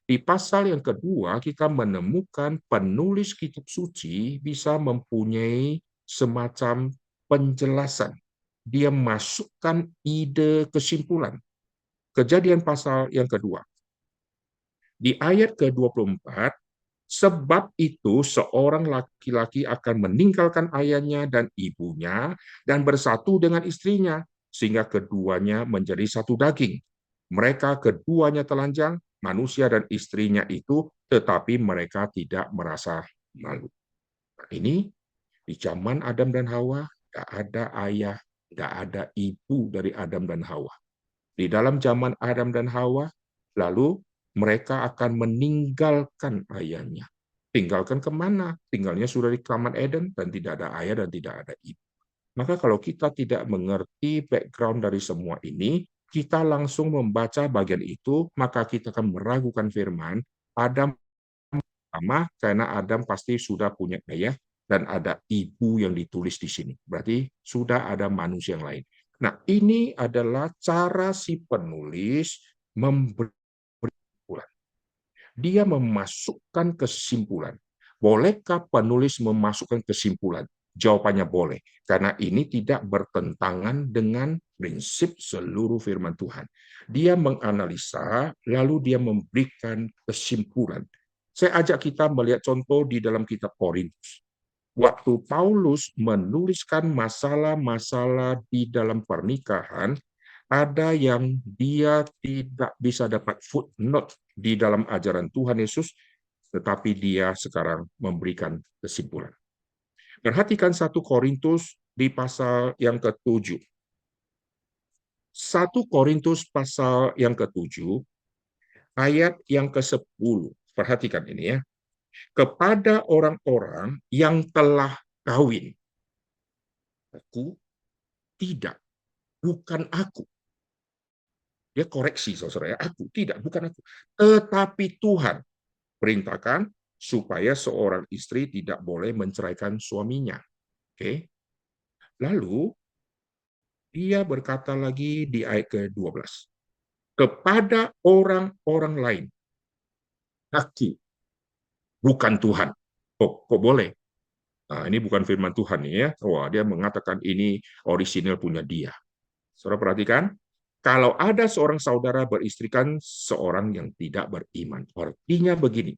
Di pasal yang kedua, kita menemukan penulis kitab suci bisa mempunyai semacam penjelasan. Dia masukkan ide kesimpulan. Kejadian pasal yang kedua. Di ayat ke-24, sebab itu seorang laki-laki akan meninggalkan ayahnya dan ibunya dan bersatu dengan istrinya, sehingga keduanya menjadi satu daging. Mereka keduanya telanjang, manusia dan istrinya itu, tetapi mereka tidak merasa malu. Nah, ini di zaman Adam dan Hawa, tidak ada ayah, tidak ada ibu dari Adam dan Hawa. Di dalam zaman Adam dan Hawa, lalu mereka akan meninggalkan ayahnya. Tinggalkan kemana? Tinggalnya sudah di Taman Eden dan tidak ada ayah dan tidak ada ibu. Maka kalau kita tidak mengerti background dari semua ini, kita langsung membaca bagian itu, maka kita akan meragukan firman Adam sama karena Adam pasti sudah punya ayah dan ada ibu yang ditulis di sini. Berarti sudah ada manusia yang lain. Nah, ini adalah cara si penulis memberi kesimpulan. Dia memasukkan kesimpulan. Bolehkah penulis memasukkan kesimpulan? Jawabannya boleh, karena ini tidak bertentangan dengan prinsip seluruh firman Tuhan. Dia menganalisa, lalu dia memberikan kesimpulan. Saya ajak kita melihat contoh di dalam kitab Korintus. Waktu Paulus menuliskan masalah-masalah di dalam pernikahan, ada yang dia tidak bisa dapat footnote di dalam ajaran Tuhan Yesus, tetapi dia sekarang memberikan kesimpulan. Perhatikan 1 Korintus di pasal yang ke-7. 1 Korintus pasal yang ke-7, ayat yang ke-10. Perhatikan ini ya. Kepada orang-orang yang telah kawin, aku tidak, bukan aku. Dia koreksi, saudara. Aku tidak, bukan aku. Tetapi Tuhan perintahkan supaya seorang istri tidak boleh menceraikan suaminya. Oke. Lalu dia berkata lagi di ayat ke-12. Kepada orang-orang lain, aku, bukan Tuhan. Kok boleh? Nah, ini bukan firman Tuhan nih ya. Wah, dia mengatakan ini orisinil punya dia. Saudara perhatikan, kalau ada seorang saudara beristrikan seorang yang tidak beriman, artinya begini,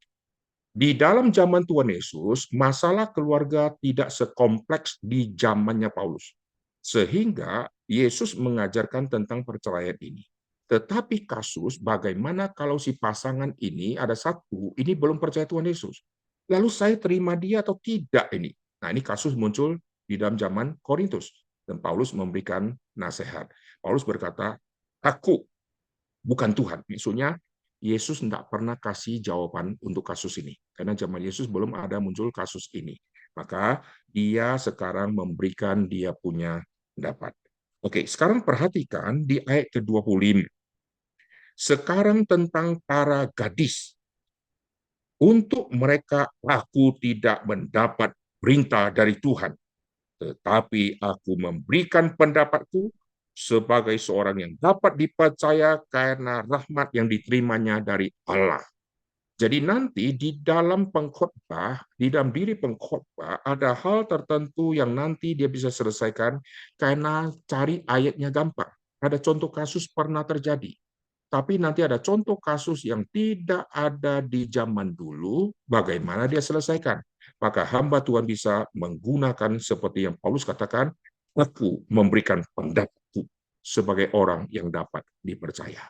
di dalam zaman Tuhan Yesus, masalah keluarga tidak sekompleks di zamannya Paulus. Sehingga Yesus mengajarkan tentang perceraian ini. Tetapi kasus bagaimana kalau si pasangan ini ada satu, ini belum percaya Tuhan Yesus. Lalu saya terima dia atau tidak ini? Nah, ini kasus muncul di dalam zaman Korintus. Dan Paulus memberikan nasihat. Paulus berkata, aku bukan Tuhan. Maksudnya, Yesus tidak pernah kasih jawaban untuk kasus ini. Karena zaman Yesus belum ada muncul kasus ini. Maka dia sekarang memberikan dia punya pendapat. Oke, sekarang perhatikan di ayat ke-25. Sekarang tentang para gadis. Untuk mereka aku tidak mendapat perintah dari Tuhan, tetapi aku memberikan pendapatku sebagai seorang yang dapat dipercaya karena rahmat yang diterimanya dari Allah. Jadi nanti di dalam pengkhotbah, di dalam diri pengkhotbah ada hal tertentu yang nanti dia bisa selesaikan karena cari ayatnya gampang. Ada contoh kasus pernah terjadi. Tapi nanti ada contoh kasus yang tidak ada di zaman dulu, bagaimana dia selesaikan. Maka hamba Tuhan bisa menggunakan seperti yang Paulus katakan, aku memberikan pendapatku sebagai orang yang dapat dipercaya.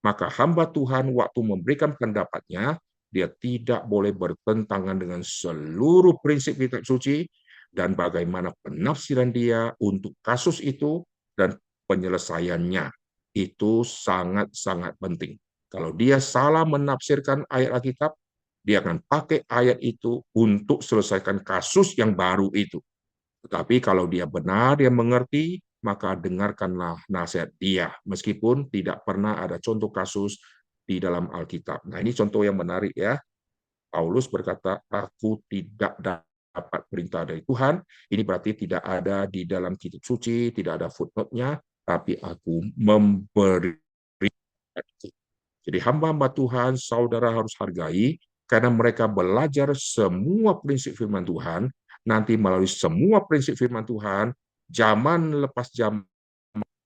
Maka hamba Tuhan waktu memberikan pendapatnya, dia tidak boleh bertentangan dengan seluruh prinsip kitab suci dan bagaimana penafsiran dia untuk kasus itu dan penyelesaiannya. Itu sangat-sangat penting. Kalau dia salah menafsirkan ayat Alkitab, dia akan pakai ayat itu untuk selesaikan kasus yang baru itu. Tetapi kalau dia benar, dia mengerti, maka dengarkanlah nasihat dia, meskipun tidak pernah ada contoh kasus di dalam Alkitab. Nah, ini contoh yang menarik ya. Paulus berkata, aku tidak dapat perintah dari Tuhan. Ini berarti tidak ada di dalam kitab suci, tidak ada footnote-nya, tapi aku memberi. Jadi hamba-hamba Tuhan, saudara harus hargai, karena mereka belajar semua prinsip firman Tuhan, nanti melalui semua prinsip firman Tuhan, zaman lepas zaman,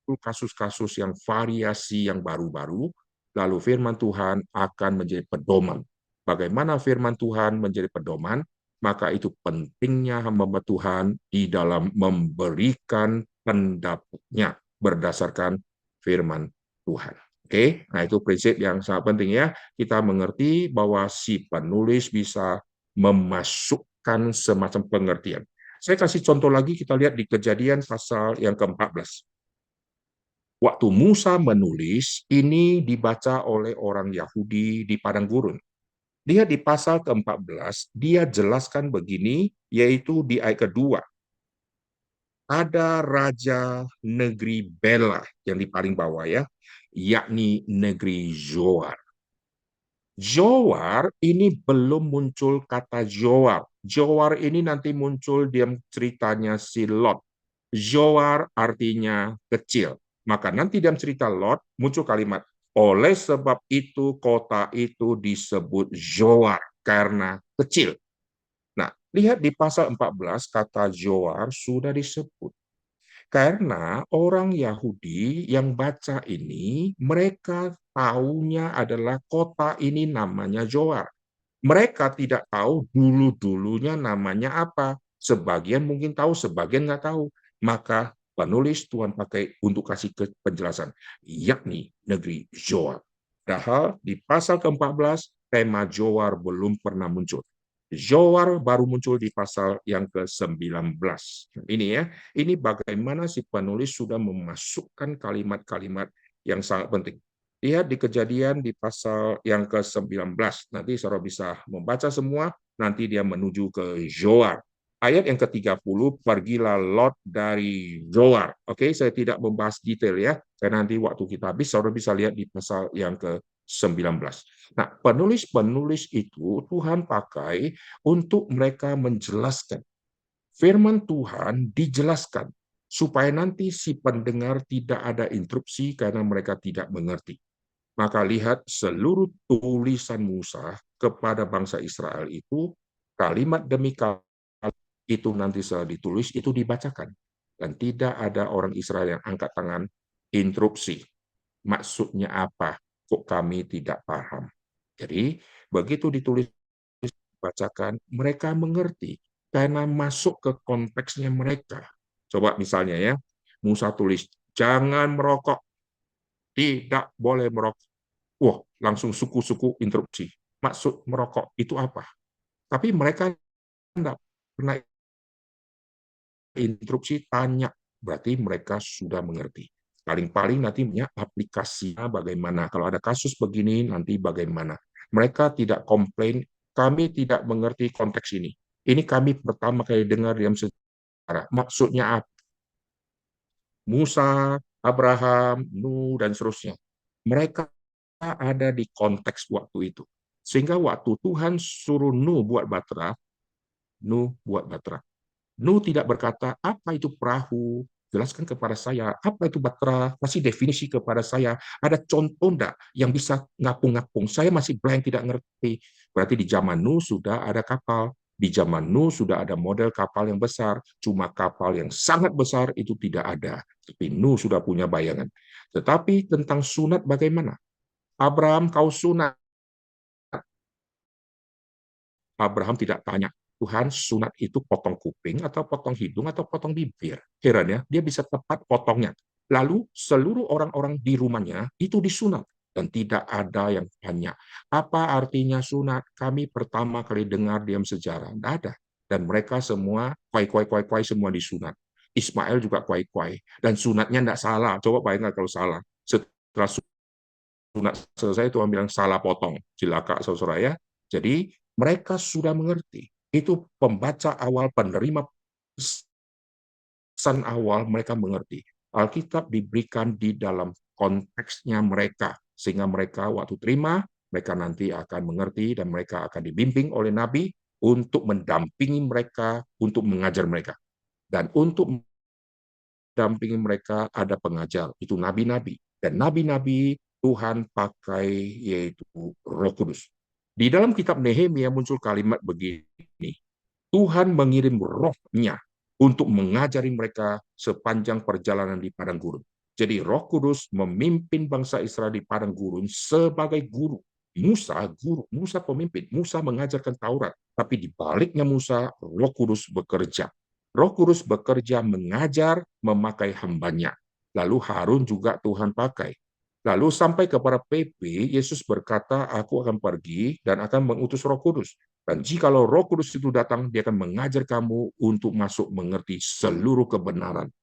kasus-kasus yang variasi yang baru-baru, lalu firman Tuhan akan menjadi pedoman. Bagaimana firman Tuhan menjadi pedoman? Maka itu pentingnya hamba Tuhan di dalam memberikan pendapatnya berdasarkan firman Tuhan. Oke, nah itu prinsip yang sangat penting ya. Kita mengerti bahwa si penulis bisa memasukkan semacam pengertian. Saya kasih contoh lagi, kita lihat di Kejadian pasal yang ke-14. Waktu Musa menulis, ini dibaca oleh orang Yahudi di padang gurun. Dia di pasal ke-14, dia jelaskan begini, yaitu di ayat kedua. Ada raja negeri Bela yang di paling bawah ya, yakni negeri Zoar. Zoar ini belum muncul kata Zoar. Zoar ini nanti muncul di ceritanya si Lot. Zoar artinya kecil. Maka nanti dalam cerita Lot muncul kalimat, oleh sebab itu kota itu disebut Zoar karena kecil. Nah, lihat di pasal 14 kata Zoar sudah disebut. Karena orang Yahudi yang baca ini, mereka tahunya adalah kota ini namanya Zoar. Mereka tidak tahu dulu-dulunya namanya apa. Sebagian mungkin tahu, sebagian nggak tahu. Maka penulis Tuhan pakai untuk kasih penjelasan, yakni negeri Zoar. Padahal di pasal ke-14, tema Zoar belum pernah muncul. Zoar baru muncul di pasal yang ke-19. Ini ya, ini bagaimana si penulis sudah memasukkan kalimat-kalimat yang sangat penting. Lihat di Kejadian di pasal yang ke-19. Nanti saudara bisa membaca semua, nanti dia menuju ke Zoar. Ayat yang ke-30, pergilah Lot dari Zoar. Oke, saya tidak membahas detail ya, karena nanti waktu kita habis, saudara bisa lihat di pasal yang ke-19. Nah, penulis-penulis itu Tuhan pakai untuk mereka menjelaskan. Firman Tuhan dijelaskan supaya nanti si pendengar tidak ada interupsi karena mereka tidak mengerti. Maka lihat seluruh tulisan Musa kepada bangsa Israel itu, kalimat demi kalimat itu nanti setelah ditulis, itu dibacakan. Dan tidak ada orang Israel yang angkat tangan, interupsi. Maksudnya apa? Kok kami tidak paham? Jadi, begitu ditulis, bacakan, mereka mengerti. Karena masuk ke konteksnya mereka. Coba misalnya ya, Musa tulis, jangan merokok, tidak boleh merokok. Wah, langsung suku-suku interupsi. Maksud merokok itu apa? Tapi mereka tidak pernah interupsi, tanya. Berarti mereka sudah mengerti. Paling-paling nanti punya aplikasinya bagaimana. Kalau ada kasus begini, nanti bagaimana. Mereka tidak komplain, kami tidak mengerti konteks ini. Ini kami pertama kali dengar dalam sejarah. Maksudnya apa? Musa, Abraham, Nuh, dan seterusnya. Mereka ada di konteks waktu itu. Sehingga waktu Tuhan suruh Nuh buat batra, Nuh buat batra. Nuh tidak berkata, apa itu perahu? Jelaskan kepada saya, apa itu batra? Kasih definisi kepada saya. Ada contoh enggak yang bisa ngapung-ngapung? Saya masih blank, tidak ngerti. Berarti di zaman Nuh sudah ada kapal. Di zaman Nuh sudah ada model kapal yang besar. Cuma kapal yang sangat besar itu tidak ada. Tapi Nuh sudah punya bayangan. Tetapi tentang sunat bagaimana? Abraham, kau sunat. Abraham tidak tanya, Tuhan sunat itu potong kuping atau potong hidung atau potong bibir. Heran ya, dia bisa tepat potongnya. Lalu seluruh orang-orang di rumahnya itu disunat. Dan tidak ada yang tanya, apa artinya sunat? Kami pertama kali dengar diam sejarah. Tidak ada. Dan mereka semua, kuai-kuai semua disunat. Ismail juga kuai-kuai. Dan sunatnya tidak salah. Coba bayangkan kalau salah. Setelah sunat selesai, Tuhan bilang salah potong. Cilaka, saudara ya. Jadi mereka sudah mengerti. Itu pembaca awal, penerima pesan awal, mereka mengerti. Alkitab diberikan di dalam konteksnya mereka, sehingga mereka waktu terima, mereka nanti akan mengerti dan mereka akan dibimbing oleh Nabi untuk mendampingi mereka, untuk mengajar mereka. Dan untuk mendampingi mereka ada pengajar, itu nabi-nabi. Dan nabi-nabi Tuhan pakai yaitu Roh Kudus. Di dalam kitab Nehemia muncul kalimat begini, Tuhan mengirim rohnya untuk mengajari mereka sepanjang perjalanan di padang gurun. Jadi Roh Kudus memimpin bangsa Israel di padang gurun sebagai guru. Musa pemimpin, Musa mengajarkan Taurat. Tapi di baliknya Musa, Roh Kudus bekerja. Roh Kudus bekerja mengajar, memakai hambanya. Lalu Harun juga Tuhan pakai. Lalu sampai kepada PP, Yesus berkata, aku akan pergi dan akan mengutus Roh Kudus. Dan jikalau Roh Kudus itu datang, dia akan mengajar kamu untuk masuk mengerti seluruh kebenaran.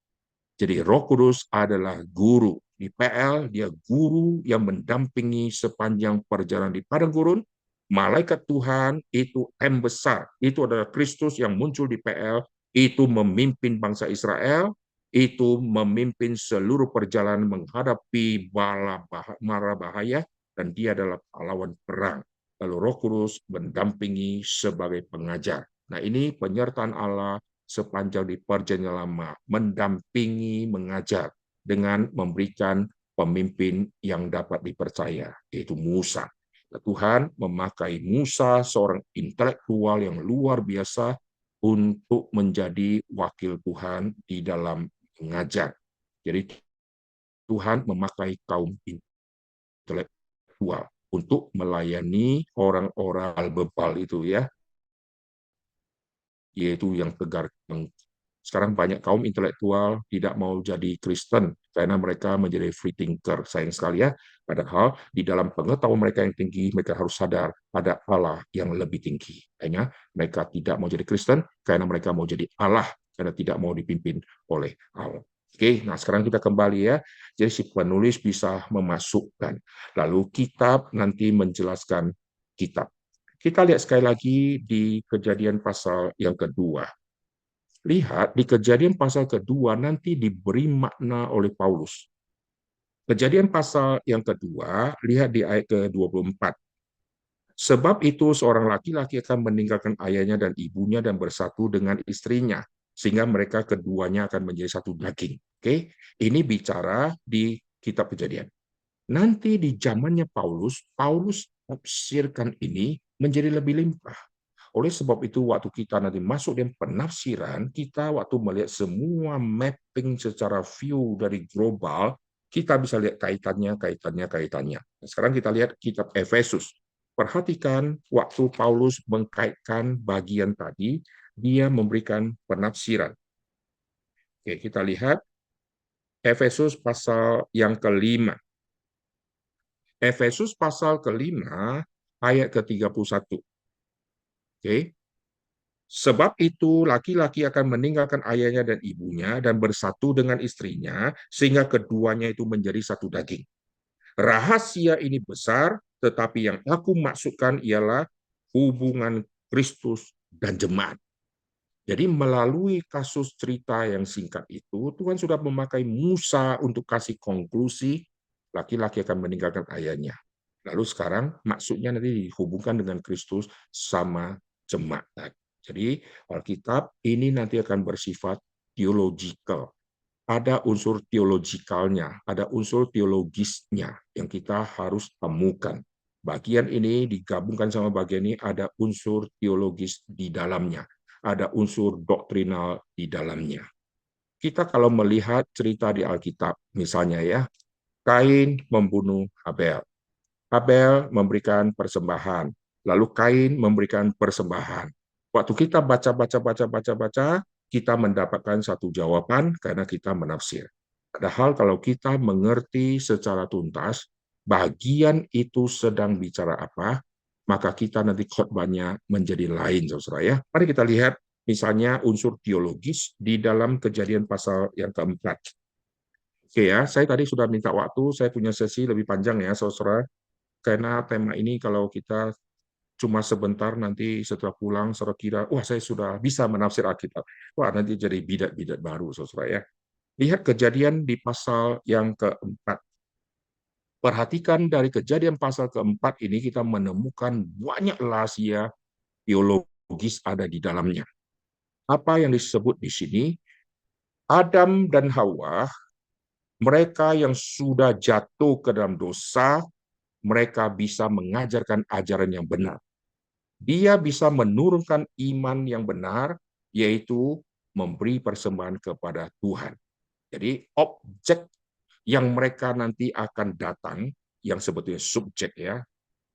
Jadi Roh Kudus adalah guru. Di PL, dia guru yang mendampingi sepanjang perjalanan di padang gurun. Malaikat Tuhan itu M besar. Itu adalah Kristus yang muncul di PL. Itu memimpin bangsa Israel. Itu memimpin seluruh perjalanan menghadapi mara bahaya. Dan dia adalah pahlawan perang. Lalu Roh Kudus mendampingi sebagai pengajar. Nah, ini penyertaan Allah sepanjang di Perjanjian Lama, mendampingi, mengajar dengan memberikan pemimpin yang dapat dipercaya, yaitu Musa. Tuhan memakai Musa, seorang intelektual yang luar biasa, untuk menjadi wakil Tuhan di dalam mengajar. Jadi Tuhan memakai kaum intelektual untuk melayani orang-orang al-bebal itu ya, yaitu yang tegar. Sekarang banyak kaum intelektual tidak mau jadi Kristen karena mereka menjadi free thinker. Sayang sekali ya, padahal di dalam pengetahuan mereka yang tinggi, mereka harus sadar ada Allah yang lebih tinggi. Hanya mereka tidak mau jadi Kristen karena mereka mau jadi Allah, karena tidak mau dipimpin oleh Allah. Oke, nah sekarang kita kembali ya. Jadi si penulis bisa memasukkan. Lalu kitab nanti menjelaskan kitab. Kita lihat sekali lagi di Kejadian pasal yang kedua. Lihat di Kejadian pasal kedua nanti diberi makna oleh Paulus. Kejadian pasal yang kedua, lihat di ayat ke-24. Sebab itu seorang laki-laki akan meninggalkan ayahnya dan ibunya dan bersatu dengan istrinya, sehingga mereka keduanya akan menjadi satu daging. Oke, ini bicara di kitab Kejadian. Nanti di zamannya Paulus, Paulus tafsirkan ini menjadi lebih limpah. Oleh sebab itu, waktu kita nanti masuk di penafsiran, kita waktu melihat semua mapping secara view dari global, kita bisa lihat kaitannya, kaitannya, kaitannya. Nah, sekarang kita lihat kitab Efesus. Perhatikan waktu Paulus mengkaitkan bagian tadi, dia memberikan penafsiran. Oke, kita lihat Efesus pasal yang kelima. Efesus pasal kelima, ayat ke-31. Oke, sebab itu laki-laki akan meninggalkan ayahnya dan ibunya dan bersatu dengan istrinya sehingga keduanya itu menjadi satu daging. Rahasia ini besar, tetapi yang aku maksudkan ialah hubungan Kristus dan jemaat. Jadi melalui kasus cerita yang singkat itu, Tuhan sudah memakai Musa untuk kasih konklusi, laki-laki akan meninggalkan ayahnya. Lalu sekarang maksudnya nanti dihubungkan dengan Kristus sama jemaat. Jadi Alkitab ini nanti akan bersifat theological. Ada unsur teologikalnya, ada unsur teologisnya yang kita harus temukan. Bagian ini digabungkan sama bagian ini, ada unsur teologis di dalamnya, ada unsur doktrinal di dalamnya. Kita kalau melihat cerita di Alkitab, misalnya ya, Kain membunuh Habel. Habel memberikan persembahan, lalu Kain memberikan persembahan. Waktu kita baca, kita mendapatkan satu jawaban karena kita menafsir. Padahal kalau kita mengerti secara tuntas, bagian itu sedang bicara apa, maka kita nanti khotbahnya menjadi lain, saudara ya. Mari kita lihat misalnya unsur teologis di dalam Kejadian pasal yang keempat. Oke ya, saya tadi sudah minta waktu, saya punya sesi lebih panjang ya, saudara, karena tema ini kalau kita cuma sebentar nanti setelah pulang saudara kira wah saya sudah bisa menafsir Alkitab, wah nanti jadi bidat-bidat baru saudara ya. Lihat Kejadian di pasal yang keempat. Perhatikan dari Kejadian pasal keempat ini kita menemukan banyak rahasia teologis ada di dalamnya. Apa yang disebut di sini, Adam dan Hawa, mereka yang sudah jatuh ke dalam dosa, mereka bisa mengajarkan ajaran yang benar. Dia bisa menurunkan iman yang benar, yaitu memberi persembahan kepada Tuhan. Jadi objek yang mereka nanti akan datang, yang sebetulnya subjek ya,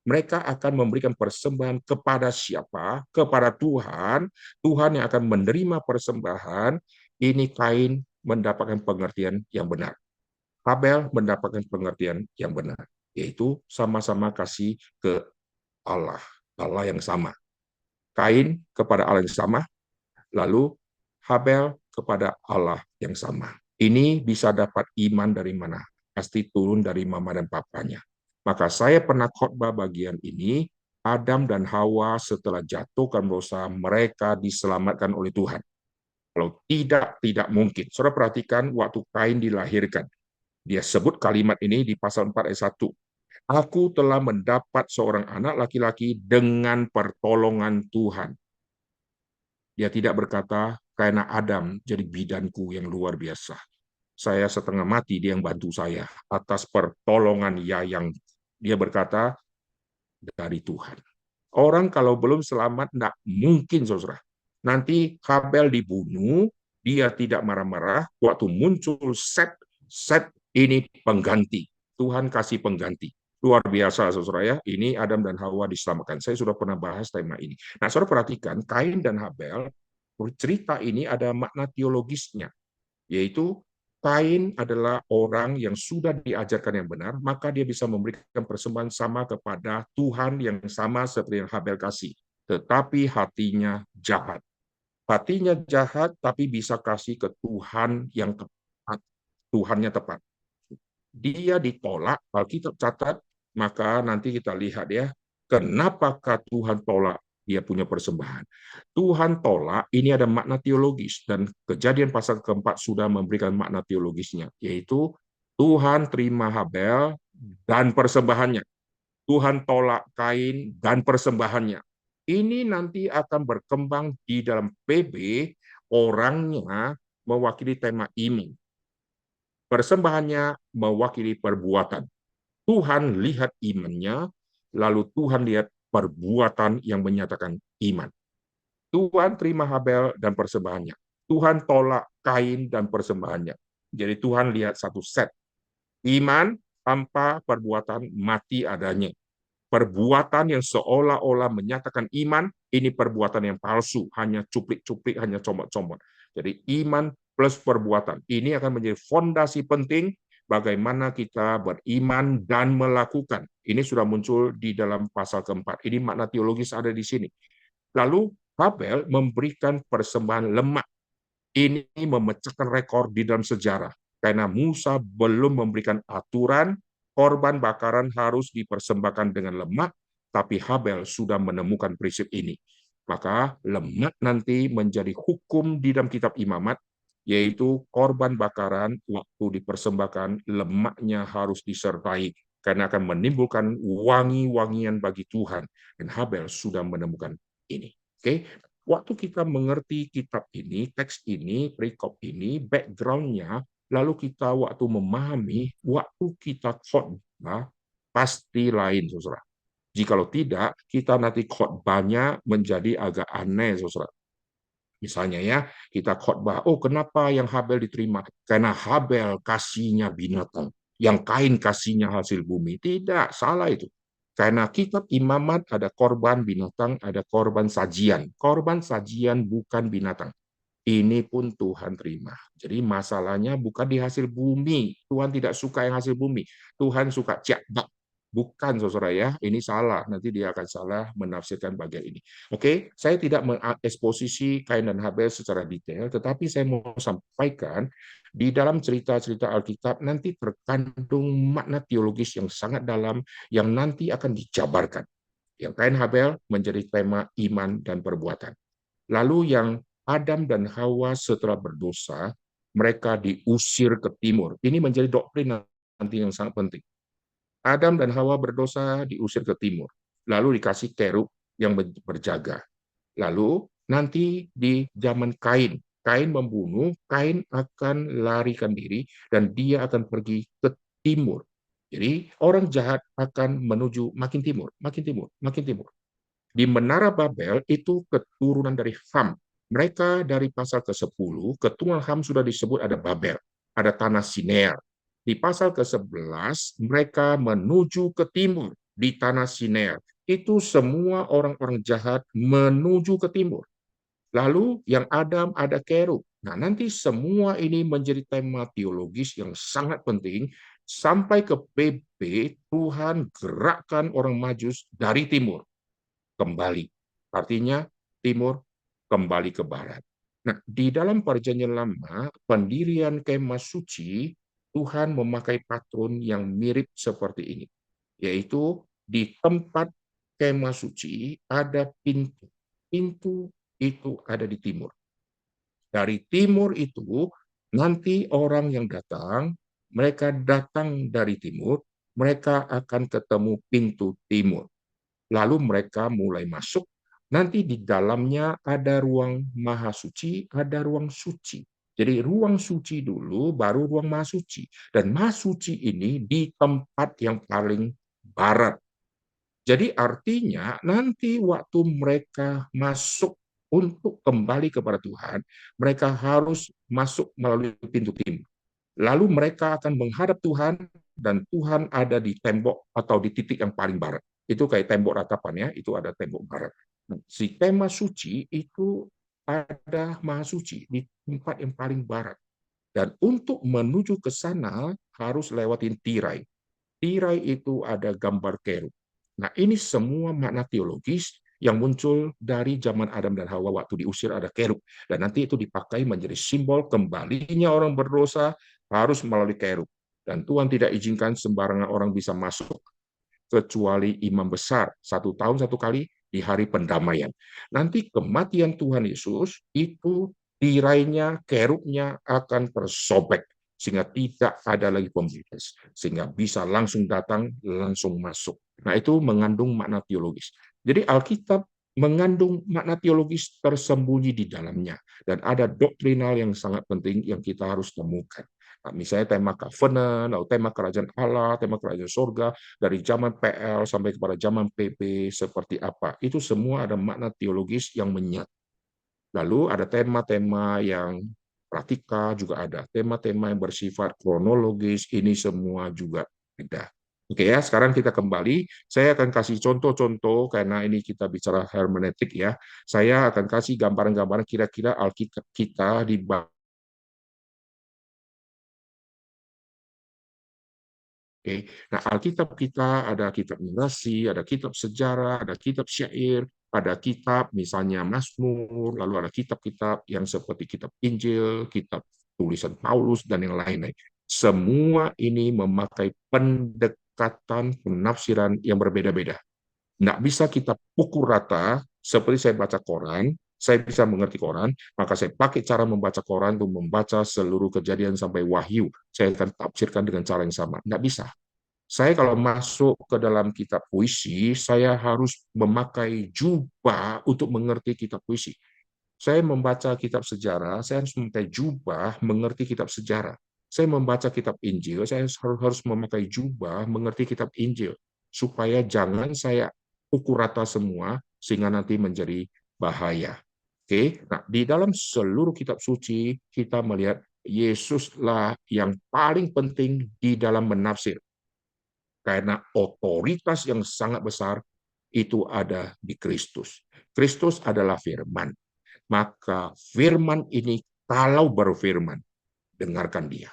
mereka akan memberikan persembahan kepada siapa? Kepada Tuhan. Tuhan yang akan menerima persembahan. Ini Kain mendapatkan pengertian yang benar. Habel mendapatkan pengertian yang benar, yaitu sama-sama kasih ke Allah, Allah yang sama. Kain kepada Allah yang sama, lalu Habel kepada Allah yang sama. Ini bisa dapat iman dari mana? Pasti turun dari mama dan papanya. Maka saya pernah khotbah bagian ini, Adam dan Hawa setelah jatuh karena dosa, mereka diselamatkan oleh Tuhan. Kalau tidak, tidak mungkin. Saudara perhatikan waktu Kain dilahirkan. Dia sebut kalimat ini di pasal 4 ayat 1. Aku telah mendapat seorang anak laki-laki dengan pertolongan Tuhan. Dia tidak berkata, karena Adam jadi bidanku yang luar biasa. Saya setengah mati, dia yang bantu saya. Atas pertolongan yang dia berkata, dari Tuhan. Orang kalau belum selamat, tidak mungkin, saudara. Nanti Habel dibunuh, dia tidak marah-marah, waktu muncul set ini pengganti. Tuhan kasih pengganti. Luar biasa, saudara ya. Ini Adam dan Hawa diselamatkan. Saya sudah pernah bahas tema ini. Nah, saudara perhatikan, Kain dan Habel, cerita ini ada makna teologisnya, yaitu Kain adalah orang yang sudah diajarkan yang benar, maka dia bisa memberikan persembahan sama kepada Tuhan yang sama seperti yang Habel kasih. Tetapi hatinya jahat. Hatinya jahat, tapi bisa kasih ke Tuhan yang tepat. Tuhannya tepat. Dia ditolak, Alkitab catat, maka nanti kita lihat ya, kenapakah Tuhan tolak dia punya persembahan. Tuhan tolak, ini ada makna teologis, dan Kejadian pasal keempat sudah memberikan makna teologisnya, yaitu Tuhan terima Habel dan persembahannya. Tuhan tolak Kain dan persembahannya. Ini nanti akan berkembang di dalam PB, orangnya mewakili tema iman. Persembahannya mewakili perbuatan. Tuhan lihat imannya, lalu Tuhan lihat perbuatan yang menyatakan iman. Tuhan terima Habel dan persembahannya. Tuhan tolak Kain dan persembahannya. Jadi Tuhan lihat satu set. Iman tanpa perbuatan mati adanya. Perbuatan yang seolah-olah menyatakan iman, ini perbuatan yang palsu, hanya cuplik-cuplik, hanya comot-comot. Jadi iman plus perbuatan. Ini akan menjadi fondasi penting bagaimana kita beriman dan melakukan. Ini sudah muncul di dalam pasal keempat. Ini makna teologis ada di sini. Lalu Habel memberikan persembahan lemak. Ini memecahkan rekor di dalam sejarah. Karena Musa belum memberikan aturan, korban bakaran harus dipersembahkan dengan lemak, tapi Habel sudah menemukan prinsip ini. Maka lemak nanti menjadi hukum di dalam kitab Imamat, yaitu korban bakaran waktu dipersembahkan, lemaknya harus disertai, karena akan menimbulkan wangi-wangian bagi Tuhan. Dan Habel sudah menemukan ini. Oke, waktu kita mengerti kitab ini, teks ini, perikop ini, background-nya, lalu kita waktu memahami, waktu kita khotbah, pasti lain, saudara. Jikalau tidak, kita nanti khotbahnya menjadi agak aneh, saudara. Misalnya ya, kita khotbah, oh kenapa yang Habel diterima? Karena Habel kasihnya binatang, yang Kain kasihnya hasil bumi. Tidak, salah itu. Karena kitab Imamat ada korban binatang, ada korban sajian. Korban sajian bukan binatang. Ini pun Tuhan terima. Jadi masalahnya bukan di hasil bumi. Tuhan tidak suka yang hasil bumi. Tuhan suka cakbak. Bukan, saudara ya. Ini salah. Nanti dia akan salah menafsirkan bagian ini. Oke, saya tidak mengeksposisi Kain dan Habel secara detail, tetapi saya mau sampaikan di dalam cerita-cerita Alkitab nanti terkandung makna teologis yang sangat dalam yang nanti akan dijabarkan. Yang Kain Habel menjadi tema iman dan perbuatan. Lalu yang Adam dan Hawa setelah berdosa, mereka diusir ke timur. Ini menjadi doktrin nanti yang sangat penting. Adam dan Hawa berdosa diusir ke timur. Lalu dikasih kerub yang berjaga. Lalu nanti di zaman Kain, Kain membunuh, Kain akan larikan diri dan dia akan pergi ke timur. Jadi orang jahat akan menuju makin timur, makin timur, makin timur. Di Menara Babel itu keturunan dari Ham. Mereka dari pasal ke-10, keturunan Ham sudah disebut ada Babel, ada tanah Sinear. Di pasal ke-11, mereka menuju ke timur di tanah Sinear. Itu semua orang-orang jahat menuju ke timur. Lalu yang Adam ada Kerub. Nah, nanti semua ini menjadi tema teologis yang sangat penting sampai ke PB Tuhan gerakkan orang Majus dari timur kembali. Artinya timur kembali ke barat. Nah, di dalam perjanjian lama, pendirian kemah suci, Tuhan memakai patron yang mirip seperti ini, yaitu di tempat kemah suci ada pintu. Pintu itu ada di timur. Dari timur itu, nanti orang yang datang, mereka datang dari timur, mereka akan ketemu pintu timur. Lalu mereka mulai masuk, nanti di dalamnya ada ruang maha suci, ada ruang suci. Jadi ruang suci dulu, baru ruang maha suci. Dan maha suci ini di tempat yang paling barat. Jadi artinya nanti waktu mereka masuk untuk kembali kepada Tuhan, mereka harus masuk melalui pintu timur. Lalu mereka akan menghadap Tuhan dan Tuhan ada di tembok atau di titik yang paling barat. Itu kayak tembok ratapan ya, itu ada tembok barat. Si tema suci itu ada maha suci di tempat yang paling barat. Dan untuk menuju ke sana harus lewatin tirai. Tirai itu ada gambar kerub. Nah, ini semua makna teologis yang muncul dari zaman Adam dan Hawa waktu diusir ada kerub. Dan nanti itu dipakai menjadi simbol kembalinya orang berdosa harus melalui kerub. Dan Tuhan tidak izinkan sembarangan orang bisa masuk, kecuali imam besar 1 tahun 1 kali di hari pendamaian. Nanti kematian Tuhan Yesus itu tirainya, kerubnya akan tersobek sehingga tidak ada lagi pembatas, sehingga bisa langsung datang, langsung masuk. Nah, itu mengandung makna teologis. Jadi Alkitab mengandung makna teologis tersembunyi di dalamnya dan ada doktrinal yang sangat penting yang kita harus temukan. Nah, misalnya tema covenant, atau tema kerajaan Allah, tema kerajaan surga, dari zaman PL sampai kepada zaman PP seperti apa. Itu semua ada makna teologis yang menyatu. Lalu ada tema-tema yang praktika juga ada. Tema-tema yang bersifat kronologis, ini semua juga ada. Oke ya, sekarang kita kembali. Saya akan kasih contoh-contoh karena ini kita bicara hermeneutik ya. Saya akan kasih gambaran-gambaran kira-kira Alkitab kita di Oke. Nah, Alkitab kita ada kitab narasi, ada kitab sejarah, ada kitab syair, ada kitab misalnya Mazmur, lalu ada kitab-kitab yang seperti kitab Injil, kitab tulisan Paulus, dan yang lain-lain. Semua ini memakai pendekatan penafsiran yang berbeda-beda. Nggak bisa kita pukul rata, seperti saya baca koran, saya bisa mengerti koran, maka saya pakai cara membaca koran untuk membaca seluruh kejadian sampai wahyu. Saya akan tafsirkan dengan cara yang sama. Nggak bisa. Saya kalau masuk ke dalam kitab puisi, saya harus memakai jubah untuk mengerti kitab puisi. Saya membaca kitab sejarah, saya harus memakai jubah mengerti kitab sejarah. Saya membaca kitab Injil, saya harus memakai jubah mengerti kitab Injil. Supaya jangan saya pukul rata semua, sehingga nanti menjadi bahaya. Oke, nah di dalam seluruh kitab suci, kita melihat Yesuslah yang paling penting di dalam menafsir karena otoritas yang sangat besar itu ada di Kristus. Kristus adalah firman. Maka firman ini kalau berfirman, dengarkan dia.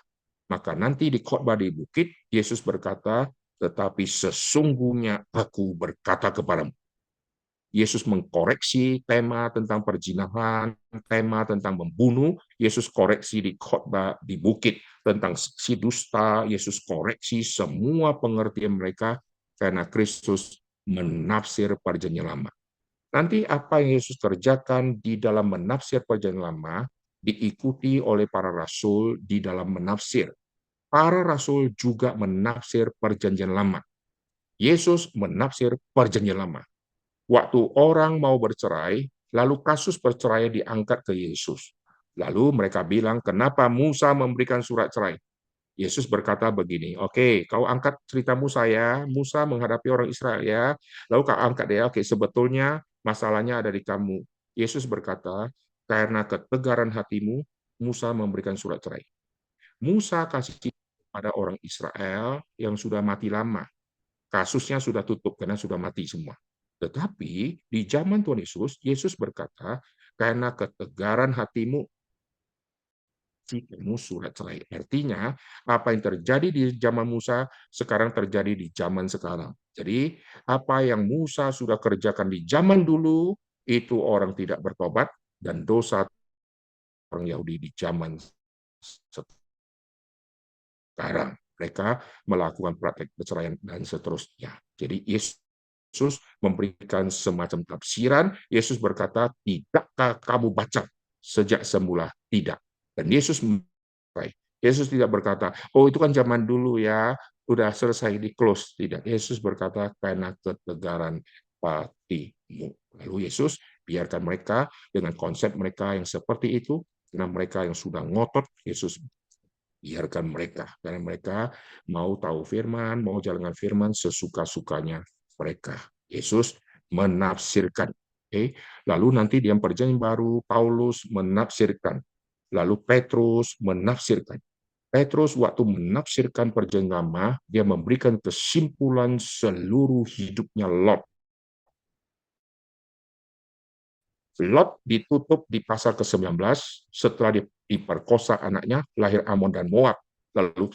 Maka nanti di khotbah di bukit, Yesus berkata, tetapi sesungguhnya aku berkata kepadamu. Yesus mengkoreksi tema tentang perzinahan, tema tentang membunuh, Yesus koreksi di khotbah di bukit tentang si dusta, Yesus koreksi semua pengertian mereka karena Kristus menafsir perjanjian lama. Nanti apa yang Yesus kerjakan di dalam menafsir perjanjian lama diikuti oleh para rasul di dalam menafsir. Para rasul juga menafsir perjanjian lama. Yesus menafsir perjanjian lama. Waktu orang mau bercerai, lalu kasus perceraian diangkat ke Yesus. Lalu mereka bilang, kenapa Musa memberikan surat cerai? Yesus berkata begini, oke, kau angkat cerita Musa ya, Musa menghadapi orang Israel ya, lalu kau angkat dia, oke, sebetulnya masalahnya ada di kamu. Yesus berkata, karena ketegaran hatimu, Musa memberikan surat cerai. Musa kasih pada orang Israel yang sudah mati lama, kasusnya sudah tutup karena sudah mati semua. Tetapi di zaman Tuhan Yesus, Yesus berkata, karena ketegaran hatimu, kamu surat cerai. Artinya, apa yang terjadi di zaman Musa sekarang terjadi di zaman sekarang. Jadi, apa yang Musa sudah kerjakan di zaman dulu, itu orang tidak bertobat, dan dosa orang Yahudi di zaman sekarang. Mereka melakukan praktek perceraian dan seterusnya. Jadi, Yesus memberikan semacam tafsiran. Yesus berkata, tidakkah kamu baca sejak semula? Tidak. Dan Yesus tidak berkata, oh itu kan zaman dulu ya, udah selesai di close. Tidak. Yesus berkata, karena ketegaran hatimu. Lalu Yesus biarkan mereka dengan konsep mereka yang seperti itu, karena mereka yang sudah ngotot, Yesus biarkan mereka. Karena mereka mau tahu firman, mau jalankan firman sesuka-sukanya mereka. Yesus menafsirkan. Okay? Lalu nanti di perjanjian baru, Paulus menafsirkan. Lalu Petrus menafsirkan. Petrus waktu menafsirkan perjanjian lama, dia memberikan kesimpulan seluruh hidupnya Lot. Lot ditutup di pasal ke-19 setelah diperkosa anaknya, lahir Amon dan Moab. Lalu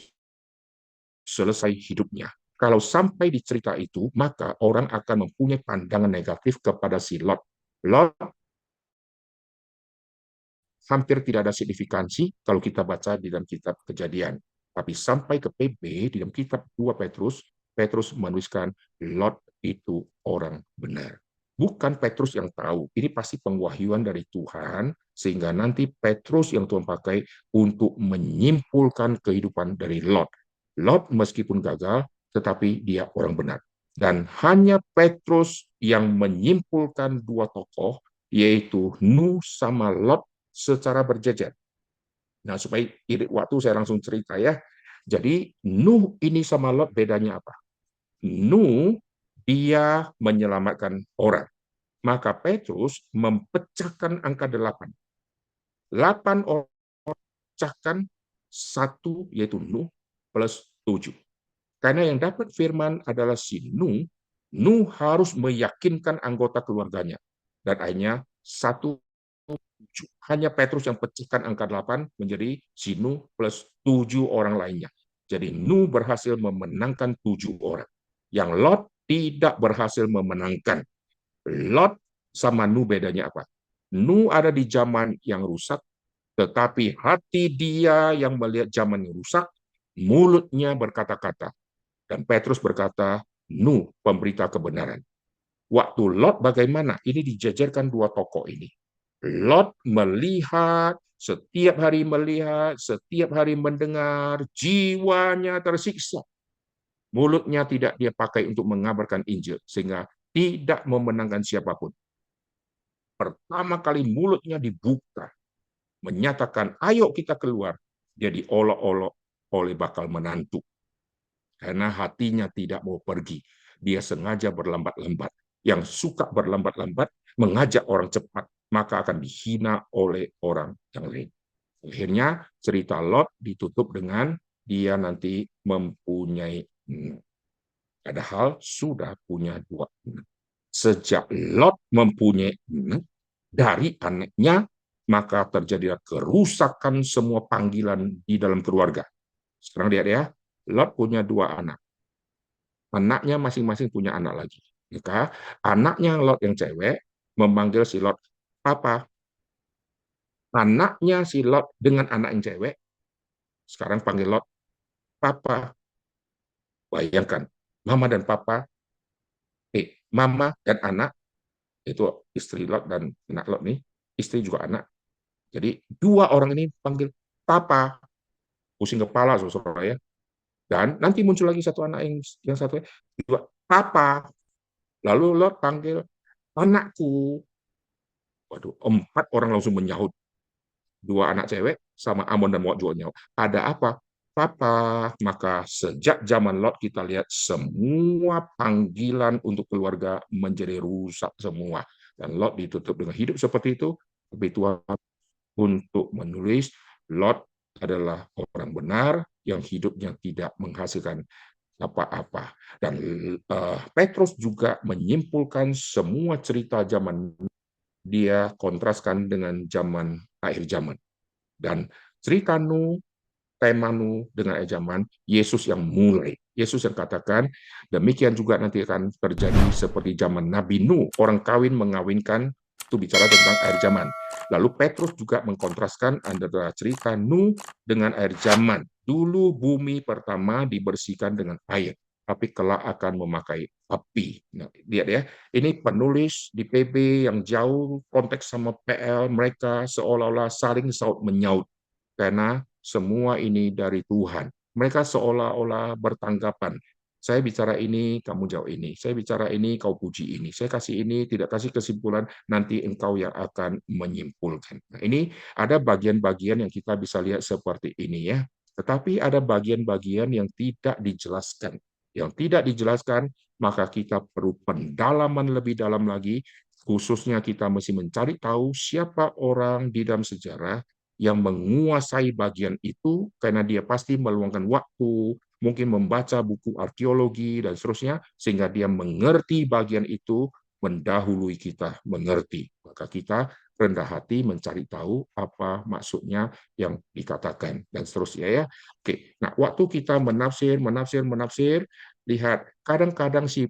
selesai hidupnya. Kalau sampai di cerita itu, maka orang akan mempunyai pandangan negatif kepada si Lot. Lot hampir tidak ada signifikansi kalau kita baca di dalam kitab Kejadian. Tapi sampai ke PB, di dalam kitab 2 Petrus, Petrus menuliskan Lot itu orang benar. Bukan Petrus yang tahu, ini pasti pengwahyuan dari Tuhan, sehingga nanti Petrus yang Tuhan pakai untuk menyimpulkan kehidupan dari Lot. Lot meskipun gagal, tetapi dia orang benar. Dan hanya Petrus yang menyimpulkan dua tokoh, yaitu Nuh sama Lot secara berjejer. Nah, supaya irit waktu saya langsung cerita ya. Jadi, Nuh ini sama Lot bedanya apa? Nuh, dia menyelamatkan orang. Maka Petrus mempecahkan angka 8. 8 orang pecahkan satu, yaitu Nuh, plus 7. Karena yang dapat firman adalah si Nuh, Nuh harus meyakinkan anggota keluarganya. Dan akhirnya satu hanya Petrus yang pecahkan angka 8 menjadi si Nuh plus 7 orang lainnya. Jadi Nuh berhasil memenangkan 7 orang. Yang Lot tidak berhasil memenangkan. Lot sama Nuh bedanya apa? Nuh ada di zaman yang rusak, tetapi hati dia yang melihat zaman yang rusak, mulutnya berkata-kata. Dan Petrus berkata, Nuh pemberita kebenaran. Waktu Lot bagaimana? Ini dijajarkan dua tokoh ini. Lot melihat, setiap hari mendengar, jiwanya tersiksa. Mulutnya tidak dia pakai untuk mengabarkan Injil, sehingga tidak memenangkan siapapun. Pertama kali mulutnya dibuka, menyatakan, ayo kita keluar. Dia diolok-olok oleh bakal menantu. Karena hatinya tidak mau pergi. Dia sengaja berlambat-lambat. Yang suka berlambat-lambat, mengajak orang cepat, maka akan dihina oleh orang yang lain. Akhirnya cerita Lot ditutup dengan dia nanti mempunyai padahal sudah punya dua anak. Sejak Lot mempunyai anak dari anaknya, maka terjadi kerusakan semua panggilan di dalam keluarga. Sekarang lihat ya, Lot punya dua anak. Anaknya masing-masing punya anak lagi. Maka anaknya Lot yang cewek memanggil si Lot papa. Anaknya si Lot dengan anak yang cewek sekarang panggil Lot papa. Bayangkan, mama dan papa, mama dan anak, itu istri Lot dan anak Lot nih, istri juga anak. Jadi dua orang ini panggil papa, pusing kepala saudara ya. Dan nanti muncul lagi satu anak yang satu dua papa. Lalu Lot panggil anakku. Waduh, 4 orang langsung menyahut. Dua anak cewek sama Amon dan Moab juga nyawa. Ada apa? Papa. Maka sejak zaman Lot kita lihat semua panggilan untuk keluarga menjadi rusak semua. Dan Lot ditutup dengan hidup seperti itu. Tapi Tuhan untuk menulis Lot adalah orang benar yang hidupnya tidak menghasilkan apa-apa. Dan Petrus juga menyimpulkan semua cerita zaman dia kontraskan dengan zaman akhir zaman. Dan Cerita Nuh, tema Nuh dengan akhir zaman, Yesus yang mulai. Yesus yang katakan, demikian juga nanti akan terjadi seperti zaman Nabi Nuh, orang kawin mengawinkan, itu bicara tentang akhir zaman. Lalu Petrus juga mengkontraskan antara cerita Nuh dengan akhir zaman. Dulu bumi pertama dibersihkan dengan air, tapi kelak akan memakai api. Nah, lihat ya, ini penulis di PB yang jauh konteks sama PL, mereka seolah-olah saling saut menyaut karena semua ini dari Tuhan. Mereka seolah-olah bertanggapan. Saya bicara ini, kamu jawab ini. Saya bicara ini, kau puji ini. Saya kasih ini, tidak kasih kesimpulan, nanti engkau yang akan menyimpulkan. Nah, ini ada bagian-bagian yang kita bisa lihat seperti ini ya. Tetapi ada bagian-bagian yang tidak dijelaskan. Yang tidak dijelaskan, maka kita perlu pendalaman lebih dalam lagi, khususnya kita mesti mencari tahu siapa orang di dalam sejarah yang menguasai bagian itu karena dia pasti meluangkan waktu, mungkin membaca buku arkeologi dan seterusnya, sehingga dia mengerti bagian itu mendahului kita mengerti. Maka kita rendah hati mencari tahu apa maksudnya yang dikatakan dan seterusnya ya. Oke, nah waktu kita menafsir, lihat kadang-kadang si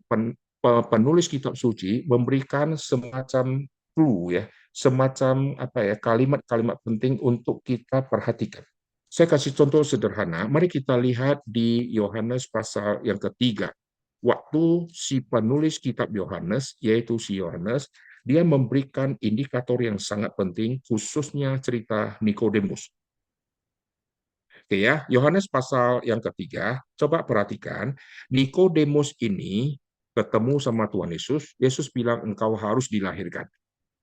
penulis kitab suci memberikan semacam clue ya, semacam apa ya, kalimat-kalimat penting untuk kita perhatikan. Saya kasih contoh sederhana. Mari kita lihat di Yohanes pasal yang ketiga. Waktu si penulis kitab Yohanes, yaitu si Yohanes, dia memberikan indikator yang sangat penting, khususnya cerita Nikodemus. Oke ya, Yohanes pasal yang ketiga, coba perhatikan, Nikodemus ini ketemu sama Tuhan Yesus, Yesus bilang engkau harus dilahirkan.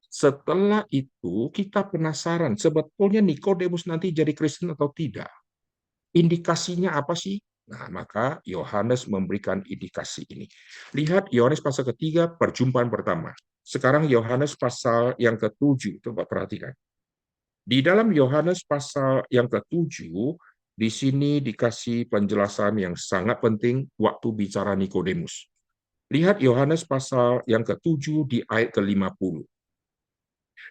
Setelah itu kita penasaran sebetulnya Nikodemus nanti jadi Kristen atau tidak. Indikasinya apa sih? Nah, maka Yohanes memberikan indikasi ini. Lihat Yohanes pasal ketiga, perjumpaan pertama. Sekarang Yohanes pasal yang ketujuh, coba perhatikan. Di dalam Yohanes pasal yang ketujuh, di sini dikasih penjelasan yang sangat penting waktu bicara Nikodemus. Lihat Yohanes pasal yang ketujuh di ayat ke-50.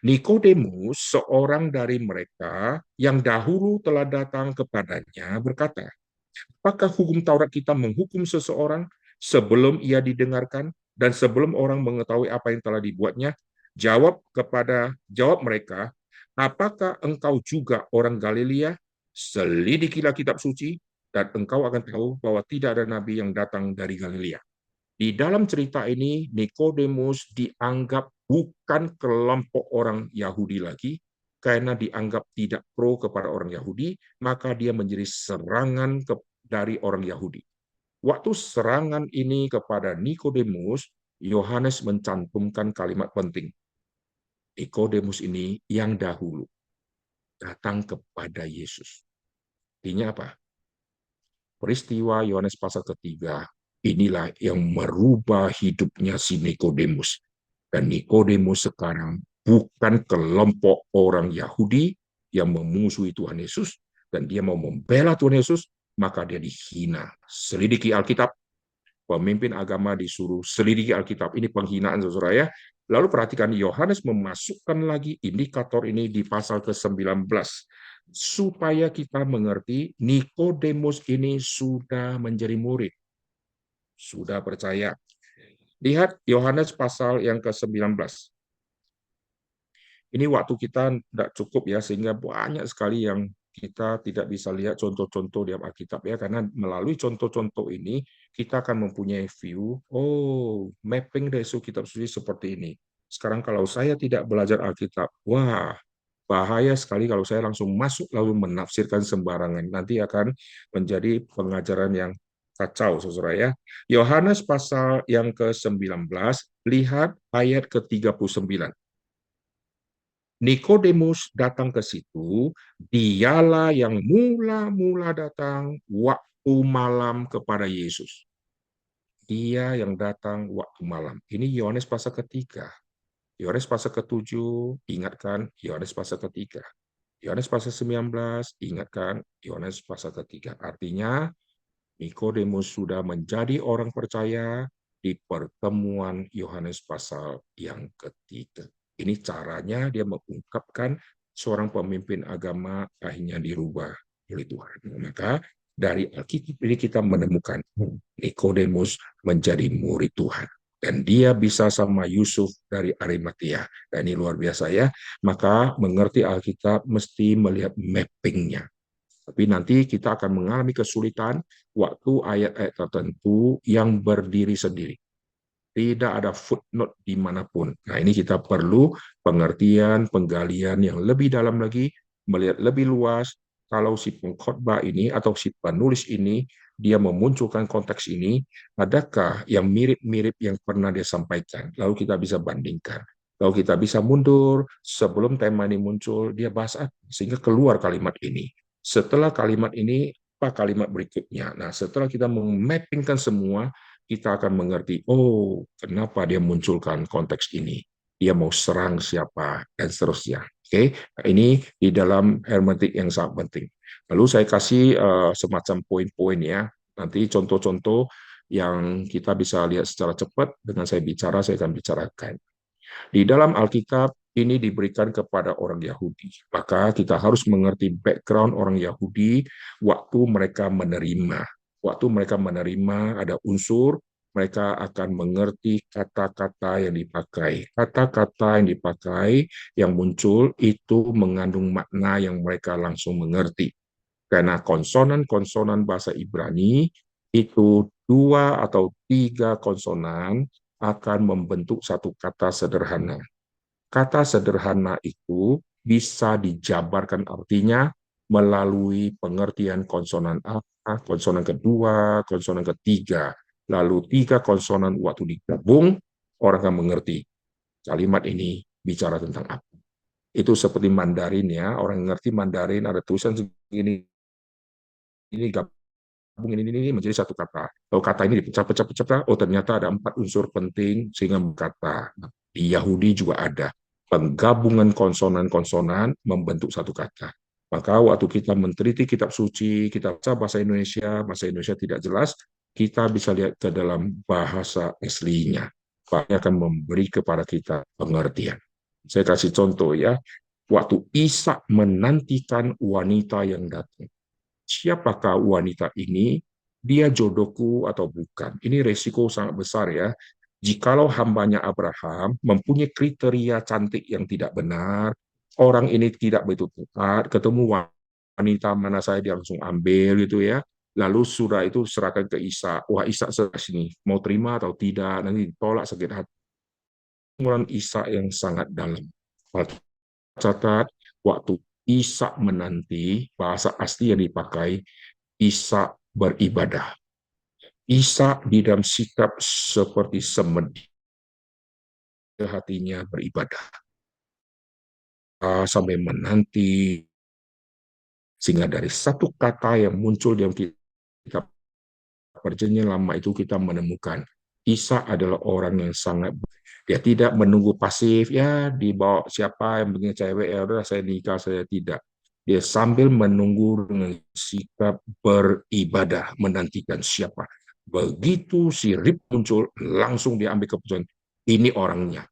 Nikodemus, seorang dari mereka yang dahulu telah datang kepadanya, berkata, apakah hukum Taurat kita menghukum seseorang sebelum ia didengarkan dan sebelum orang mengetahui apa yang telah dibuatnya? Jawab mereka, apakah engkau juga orang Galilea? Selidikilah kitab suci dan engkau akan tahu bahwa tidak ada nabi yang datang dari Galilea. Di dalam cerita ini, Nikodemus dianggap bukan kelompok orang Yahudi lagi, karena dianggap tidak pro kepada orang Yahudi, maka dia menjadi serangan dari orang Yahudi. Waktu serangan ini kepada Nikodemus, Yohanes mencantumkan kalimat penting. Nikodemus ini yang dahulu datang kepada Yesus. Artinya apa? Peristiwa Yohanes pasal ketiga, inilah yang merubah hidupnya si Nikodemus. Dan Nikodemus sekarang bukan kelompok orang Yahudi yang memusuhi Tuhan Yesus, dan dia mau membela Tuhan Yesus, maka dia dihina. Selidiki Alkitab, pemimpin agama disuruh selidiki Alkitab. Ini penghinaan, saudara ya. Lalu perhatikan, Yohanes memasukkan lagi indikator ini di pasal ke-19 supaya kita mengerti Nikodemus ini sudah menjadi murid, sudah percaya. Lihat Yohanes pasal yang ke-19. Ini waktu kita tidak cukup ya, sehingga banyak sekali yang kita tidak bisa lihat contoh-contoh di Alkitab ya, karena melalui contoh-contoh ini kita akan mempunyai view, oh mapping dari kitab suci seperti ini. Sekarang kalau saya tidak belajar Alkitab, wah bahaya sekali kalau saya langsung masuk lalu menafsirkan sembarangan. Nanti akan menjadi pengajaran yang kacau, saudara ya. Yohanes pasal yang ke-19, lihat ayat ke-39. Nikodemus datang ke situ, dialah yang mula-mula datang waktu malam kepada Yesus. Dia yang datang waktu malam. Ini Yohanes pasal ketiga. Yohanes pasal ke-7, ingatkan Yohanes pasal ketiga. Yohanes pasal 19, ingatkan Yohanes pasal ketiga. Artinya, Nikodemus sudah menjadi orang percaya di pertemuan Yohanes pasal yang ketiga. Ini caranya dia mengungkapkan seorang pemimpin agama akhirnya dirubah oleh Tuhan. Maka dari Alkitab ini kita menemukan Nikodemus menjadi murid Tuhan. Dan dia bisa sama Yusuf dari Arimatia. Dan ini luar biasa ya. Maka mengerti Alkitab mesti melihat mappingnya. Tapi nanti kita akan mengalami kesulitan waktu ayat-ayat tertentu yang berdiri sendiri. Tidak ada footnote dimanapun. Nah, ini kita perlu pengertian, penggalian yang lebih dalam lagi, melihat lebih luas. Kalau si pengkhotbah ini atau si penulis ini, dia memunculkan konteks ini, adakah yang mirip-mirip yang pernah dia sampaikan? Lalu kita bisa bandingkan. Lalu kita bisa mundur, sebelum tema ini muncul, dia bahas apa? Sehingga keluar kalimat ini. Setelah kalimat ini, apa kalimat berikutnya? Nah, setelah kita memappingkan semua, kita akan mengerti, oh, kenapa dia munculkan konteks ini. Dia mau serang siapa, dan seterusnya. Oke, nah, ini di dalam hermeneutik yang sangat penting. Lalu saya kasih semacam poin-poin ya. Nanti contoh-contoh yang kita bisa lihat secara cepat dengan saya bicara, saya akan bicarakan. Di dalam Alkitab ini diberikan kepada orang Yahudi. Maka kita harus mengerti background orang Yahudi waktu mereka menerima. Waktu mereka menerima ada unsur, mereka akan mengerti kata-kata yang dipakai. Kata-kata yang dipakai yang muncul itu mengandung makna yang mereka langsung mengerti. Karena konsonan-konsonan bahasa Ibrani itu dua atau tiga konsonan akan membentuk satu kata sederhana. Kata sederhana itu bisa dijabarkan artinya melalui pengertian konsonan A, konsonan kedua, konsonan ketiga. Lalu tiga konsonan waktu digabung, orang akan mengerti kalimat ini bicara tentang apa. Itu seperti Mandarin ya, orang yang ngerti Mandarin ada tulisan segini, ini gabung ini menjadi satu kata. Kalau kata ini dipecah-pecah, oh ternyata ada empat unsur penting sehingga berkata. Di Yahudi juga ada penggabungan konsonan-konsonan membentuk satu kata. Maka waktu kita meneliti kitab suci, kita baca bahasa Indonesia tidak jelas, kita bisa lihat ke dalam bahasa aslinya. Bahkan akan memberi kepada kita pengertian. Saya kasih contoh ya, waktu Ishak menantikan wanita yang datang, siapakah wanita ini, dia jodohku atau bukan. Ini resiko sangat besar ya. Jikalau hambanya Abraham mempunyai kriteria cantik yang tidak benar, orang ini tidak begitu tepat, ketemu wanita mana saya dia langsung ambil gitu ya. Lalu sudah itu serahkan ke Isa. Wah, Isa sini mau terima atau tidak, nanti ditolak sakit hati. Pengumuman Isa yang sangat dalam. Catat waktu Isa menanti, bahasa asli yang dipakai Isa beribadah. Isa di dalam sikap seperti semedi, hatinya beribadah sampai menanti, sehingga dari satu kata yang muncul dalam kitab Perjanjian Lama itu kita menemukan Isa adalah orang yang sangat, dia tidak menunggu pasif ya, dibawa siapa yang begini cewek ya udah saya nikah, saya tidak. Dia sambil menunggu dengan sikap beribadah menantikan siapa. Begitu si Rib muncul, langsung diambil keputusan ini orangnya,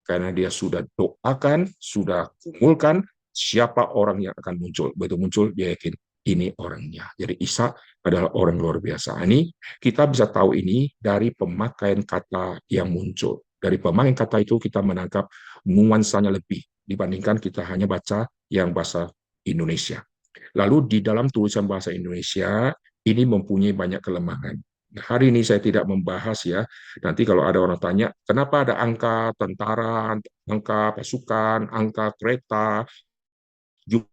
karena dia sudah doakan, sudah kumpulkan siapa orang yang akan muncul. Begitu muncul, dia yakin ini orangnya. Jadi Isa adalah orang luar biasa. Ini kita bisa tahu ini dari pemakaian kata yang muncul. Dari pemakaian kata itu kita menangkap nuansanya lebih dibandingkan kita hanya baca yang bahasa Indonesia. Lalu di dalam tulisan bahasa Indonesia ini mempunyai banyak kelemahan. Nah, hari ini saya tidak membahas ya. Nanti kalau ada orang tanya, kenapa ada angka tentara, angka pasukan, angka kereta, jumlahnya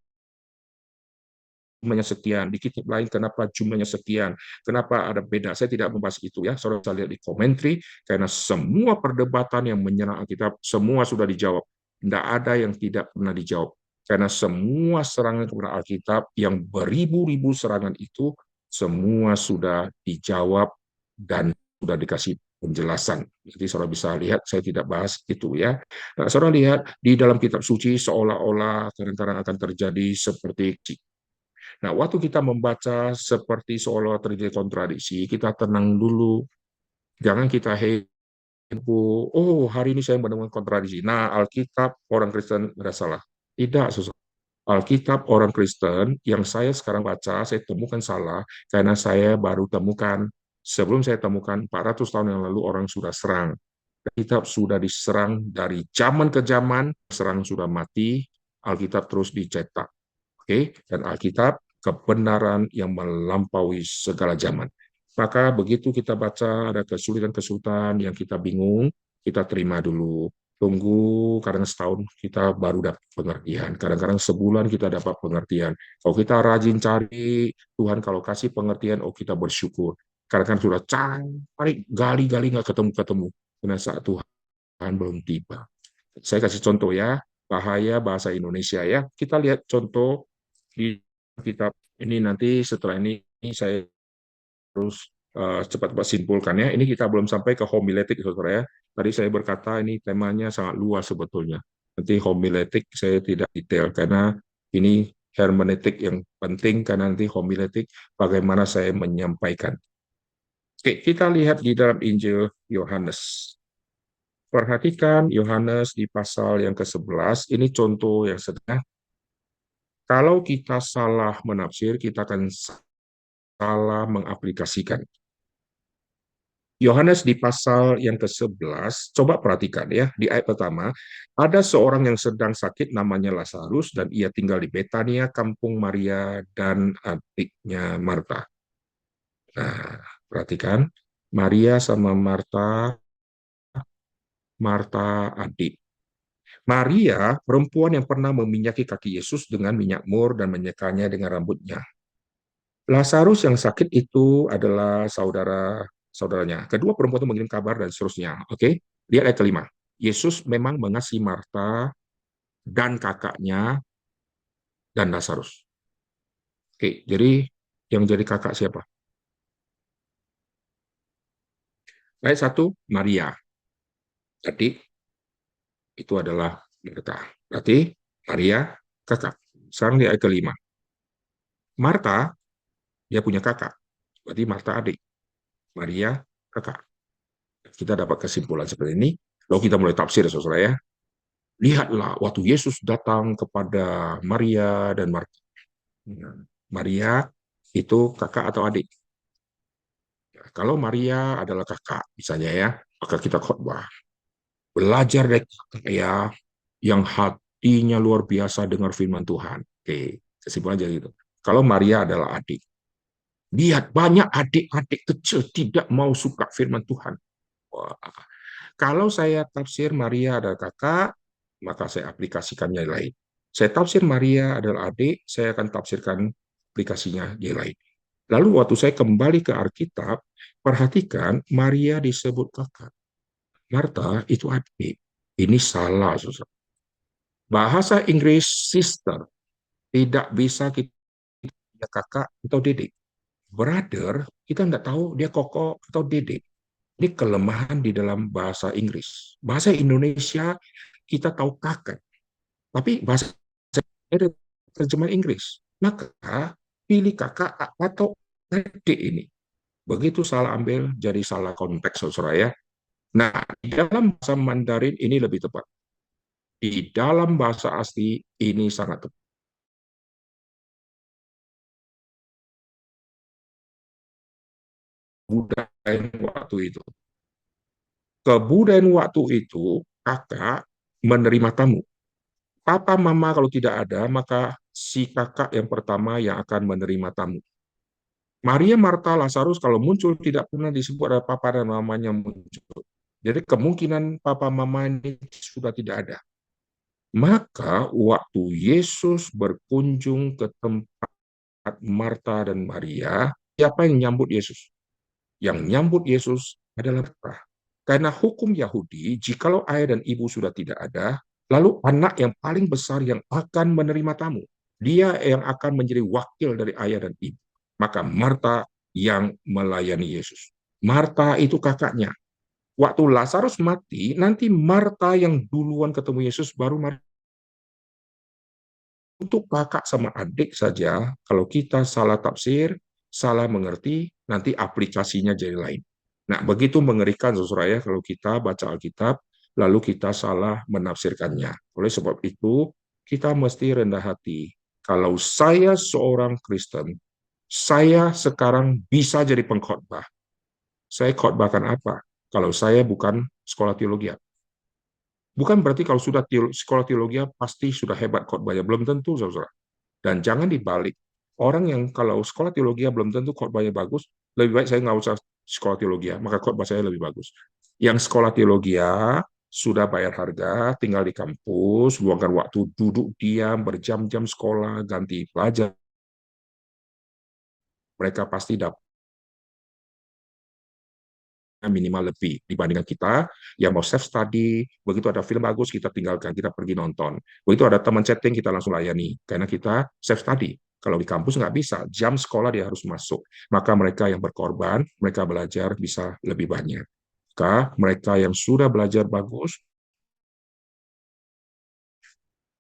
sekian, di kitab lain kenapa jumlahnya sekian, kenapa ada beda. Saya tidak membahas itu ya, saudara bisa lihat di komentari, karena semua perdebatan yang menyerang Alkitab, semua sudah dijawab. Tidak ada yang tidak pernah dijawab. Karena semua serangan kepada Alkitab yang beribu-ribu serangan itu, semua sudah dijawab dan sudah dikasih penjelasan. Jadi saudara bisa lihat, saya tidak bahas itu ya. Nah, saudara lihat di dalam kitab suci seolah-olah kadang-kadang akan terjadi seperti. Nah, waktu kita membaca seperti seolah terjadi kontradiksi, kita tenang dulu. Jangan kita heboh. Oh, hari ini saya menemukan kontradiksi. Nah, Alkitab orang Kristen ada salah. Tidak, Saudara. Alkitab orang Kristen yang saya sekarang baca, saya temukan salah karena saya baru temukan, sebelum saya temukan 400 tahun yang lalu orang sudah serang. Alkitab sudah diserang dari zaman ke zaman, serang sudah mati, Alkitab terus dicetak. Oke, dan Alkitab kebenaran yang melampaui segala zaman. Maka begitu kita baca ada kesulitan-kesulitan yang kita bingung, kita terima dulu. Tunggu, kadang setahun kita baru dapat pengertian. Kadang-kadang sebulan kita dapat pengertian. Kalau kita rajin cari, Tuhan kalau kasih pengertian, oh kita bersyukur. Kadang-kadang sudah cari, gali-gali nggak ketemu-ketemu. Karena saat Tuhan belum tiba. Saya kasih contoh ya, bahaya bahasa Indonesia ya. Kita lihat contoh di kitab ini nanti setelah ini saya terus cepat-cepat simpulkan ya. Ini kita belum sampai ke homiletik, saudara ya. Tadi saya berkata ini temanya sangat luas sebetulnya. Nanti homiletik saya tidak detail karena ini hermeneutik yang penting karena nanti homiletik bagaimana saya menyampaikan. Oke, kita lihat di dalam Injil Yohanes. Perhatikan Yohanes di pasal yang ke-11, ini contoh yang sederhana. Kalau kita salah menafsir, kita akan salah mengaplikasikan. Yohanes di pasal yang ke-11, coba perhatikan ya, di ayat pertama, ada seorang yang sedang sakit namanya Lazarus dan ia tinggal di Betania, kampung Maria dan adiknya Marta. Nah, perhatikan, Maria sama Marta, Marta adik. Maria, perempuan yang pernah meminyaki kaki Yesus dengan minyak mur dan menyekanya dengan rambutnya. Lazarus yang sakit itu adalah saudaranya. Kedua perempuan itu mengirim kabar dan seterusnya. Oke, lihat ayat kelima. Yesus memang mengasihi Marta dan kakaknya dan Lazarus. Oke, jadi yang jadi kakak siapa? Ayat satu, Maria. Jadi itu adalah mereka. Berarti Maria kakak. Sekarang di ayat kelima. Marta, dia punya kakak. Berarti Marta adik. Maria kakak. Kita dapat kesimpulan seperti ini. Lalu kita mulai tafsir, saudara ya. Lihatlah waktu Yesus datang kepada Maria dan Marta. Maria itu kakak atau adik. Kalau Maria adalah kakak, misalnya ya, maka kita khotbah. Belajar dari kakak ya, yang hatinya luar biasa dengar firman Tuhan. Oke, kesimpulan aja gitu. Kalau Maria adalah adik, lihat banyak adik-adik kecil tidak mau suka firman Tuhan. Wah, kalau saya tafsir Maria adalah kakak, maka saya aplikasikannya lain. Saya tafsir Maria adalah adik, saya akan tafsirkan aplikasinya yang lain. Lalu waktu saya kembali ke Alkitab, perhatikan Maria disebut kakak. Marta itu adik. Ini salah, susah. Bahasa Inggris sister tidak bisa kita kakak atau dedek. Brother, kita nggak tahu dia koko atau dedek. Ini kelemahan di dalam bahasa Inggris. Bahasa Indonesia kita tahu kakak, tapi bahasa ada terjemahan Inggris. Maka pilih kakak atau adik ini. Begitu salah ambil jadi salah konteks, saudara ya. Nah, di dalam bahasa Mandarin ini lebih tepat. Di dalam bahasa asli ini sangat tepat. Budaya waktu itu. Kebudayaan waktu itu, kakak menerima tamu. Papa mama kalau tidak ada, maka si kakak yang pertama yang akan menerima tamu. Maria, Marta, Lazarus kalau muncul tidak pernah disebut ada papa dan mamanya muncul. Jadi kemungkinan papa mama ini sudah tidak ada. Maka waktu Yesus berkunjung ke tempat Marta dan Maria, siapa yang nyambut Yesus? Yang nyambut Yesus adalah Marta. Karena hukum Yahudi, jikalau ayah dan ibu sudah tidak ada, lalu anak yang paling besar yang akan menerima tamu. Dia yang akan menjadi wakil dari ayah dan ibu. Maka Marta yang melayani Yesus. Marta itu kakaknya. Waktu Lazarus mati, nanti Marta yang duluan ketemu Yesus, baru Marta. Untuk kakak sama adik saja, kalau kita salah tafsir, salah mengerti, nanti aplikasinya jadi lain. Nah, begitu mengerikan, saudara ya, kalau kita baca Alkitab, lalu kita salah menafsirkannya. Oleh sebab itu, kita mesti rendah hati. Kalau saya seorang Kristen, saya sekarang bisa jadi pengkhotbah. Saya khotbahkan apa? Kalau saya bukan sekolah teologi. Bukan berarti kalau sudah sekolah teologi pasti sudah hebat khotbahnya. Belum tentu, saudara. Dan jangan dibalik. Orang yang kalau sekolah teologi belum tentu khotbahnya bagus, lebih baik saya nggak usah sekolah teologi, maka khotbah saya lebih bagus. Yang sekolah teologi sudah bayar harga, tinggal di kampus, luangkan waktu duduk diam, berjam-jam sekolah, ganti pelajar, mereka pasti dapat minimal lebih dibandingkan kita yang mau self study. Begitu ada film bagus kita tinggalkan, kita pergi nonton. Begitu ada teman chatting kita langsung layani karena kita self study. Kalau di kampus nggak bisa, jam sekolah dia harus masuk. Maka mereka yang berkorban, mereka belajar bisa lebih banyak. Maka mereka yang sudah belajar bagus,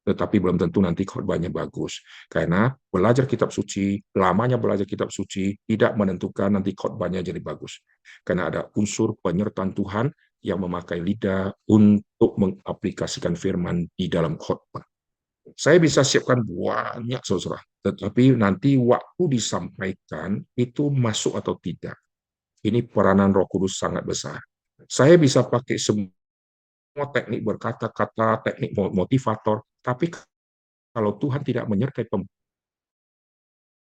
tetapi belum tentu nanti khotbahnya bagus. Karena belajar kitab suci, lamanya belajar kitab suci tidak menentukan nanti khotbahnya jadi bagus. Karena ada unsur penyertaan Tuhan yang memakai lidah untuk mengaplikasikan firman di dalam khotbah. Saya bisa siapkan banyak, saudara, tetapi nanti waktu disampaikan itu masuk atau tidak. Ini peranan Roh Kudus sangat besar. Saya bisa pakai semua teknik berkata-kata, teknik motivator, tapi kalau Tuhan tidak menyertai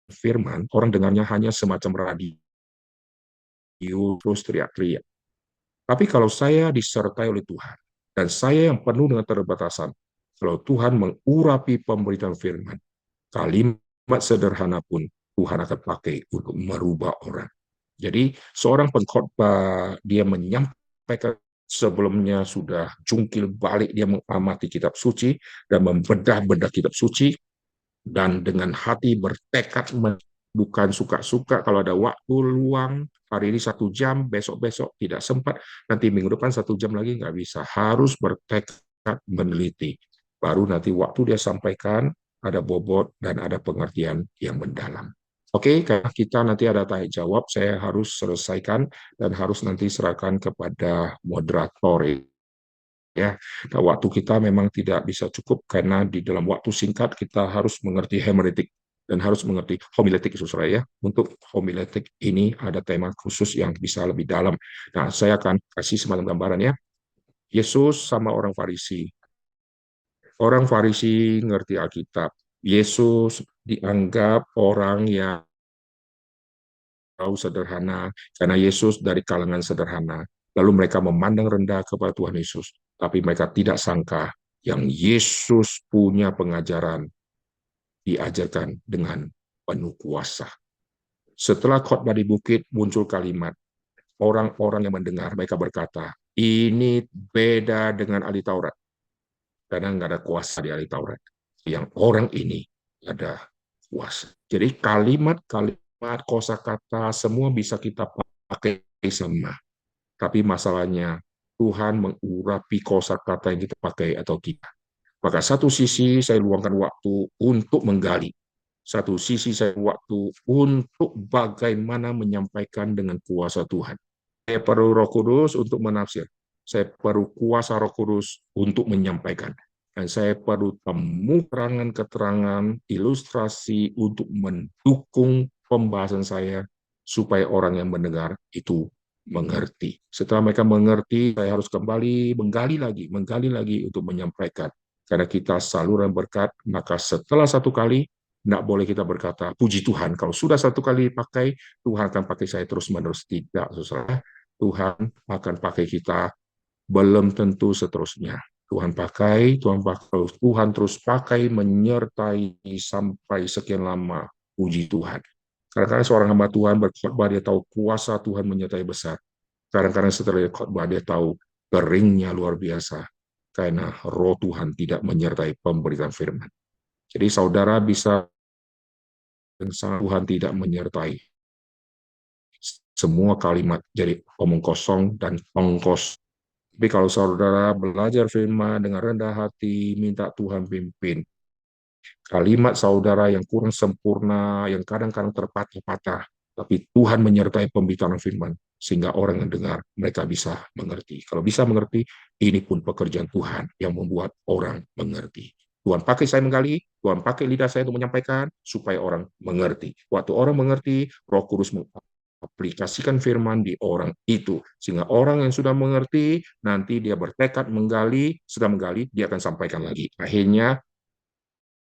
firman, orang dengarnya hanya semacam radio, terus teriak-teriak. Tapi kalau saya disertai oleh Tuhan, dan saya yang penuh dengan keterbatasan, kalau Tuhan mengurapi pemberitaan firman, kalimat sederhana pun Tuhan akan pakai untuk merubah orang. Jadi seorang pengkhotbah, dia menyampaikan sebelumnya sudah jungkil balik, dia mengamati kitab suci dan membedah-bedah kitab suci, dan dengan hati bertekad bukan suka-suka kalau ada waktu luang hari ini 1 jam, besok-besok tidak sempat, nanti minggu depan 1 jam lagi nggak bisa, harus bertekad meneliti, baru nanti waktu dia sampaikan ada bobot dan ada pengertian yang mendalam. Oke, karena kita nanti ada tanya jawab, saya harus selesaikan dan harus nanti serahkan kepada moderator ya. Nah, waktu kita memang tidak bisa cukup karena di dalam waktu singkat kita harus mengerti hermeneutik dan harus mengerti homiletik, saudara ya. Untuk homiletik ini ada tema khusus yang bisa lebih dalam. Nah, saya akan kasih semacam gambaran ya. Yesus sama orang Farisi. Orang Farisi ngerti Alkitab. Yesus dianggap orang yang tahu sederhana karena Yesus dari kalangan sederhana. Lalu mereka memandang rendah kepada Tuhan Yesus, tapi mereka tidak sangka yang Yesus punya pengajaran diajarkan dengan penuh kuasa. Setelah khotbah di bukit muncul kalimat, orang-orang yang mendengar mereka berkata, ini beda dengan ahli Taurat karena nggak ada kuasa di ahli Taurat. Yang orang ini ada kuasa. Jadi kalimat-kalimat, kosakata semua bisa kita pakai sama. Tapi masalahnya Tuhan mengurapi kosakata yang kita pakai atau tidak. Maka satu sisi saya luangkan waktu untuk menggali. Satu sisi saya waktu untuk bagaimana menyampaikan dengan kuasa Tuhan. Saya perlu Roh Kudus untuk menafsir. Saya perlu kuasa Roh Kudus untuk menyampaikan. Dan saya perlu temu keterangan-keterangan, ilustrasi untuk mendukung pembahasan saya supaya orang yang mendengar itu mengerti. Setelah mereka mengerti, saya harus kembali menggali lagi untuk menyampaikan. Karena kita saluran berkat, maka setelah satu kali, tidak boleh kita berkata, puji Tuhan, kalau sudah satu kali dipakai, Tuhan akan pakai saya terus-menerus. Tidak, saudara. Tuhan akan pakai kita, belum tentu seterusnya. Tuhan terus pakai, menyertai sampai sekian lama, puji Tuhan. Kadang-kadang seorang hamba Tuhan berkhotbah, dia tahu kuasa Tuhan menyertai besar. Kadang-kadang setelah khotbah, dia tahu keringnya luar biasa, karena roh Tuhan tidak menyertai pemberitaan firman. Jadi saudara bisa, Tuhan tidak menyertai, semua kalimat jadi omong kosong dan ongkos. Tapi kalau saudara belajar firman dengan rendah hati, minta Tuhan pimpin, kalimat saudara yang kurang sempurna, yang kadang-kadang terpatah-patah, tapi Tuhan menyertai pembicaraan firman, sehingga orang yang dengar, mereka bisa mengerti. Kalau bisa mengerti, ini pun pekerjaan Tuhan yang membuat orang mengerti. Tuhan pakai saya menggali, Tuhan pakai lidah saya untuk menyampaikan, supaya orang mengerti. Waktu orang mengerti, Roh Kudus mengaplikasikan firman di orang itu. Sehingga orang yang sudah mengerti, nanti dia bertekad menggali, sudah menggali, dia akan sampaikan lagi. Akhirnya,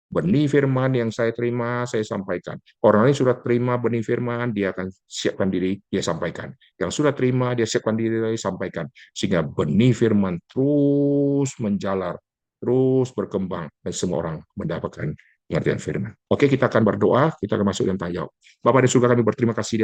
benih firman yang saya terima, saya sampaikan. Orang lain sudah terima benih firman, dia akan siapkan diri, dia sampaikan. Yang sudah terima, dia siapkan diri, dia sampaikan. Sehingga benih firman terus menjalar, terus berkembang, dan semua orang mendapatkan pengertian firman. Oke, kita akan berdoa, kita akan masuk dan tanya. Bapak di surga, kami berterima kasih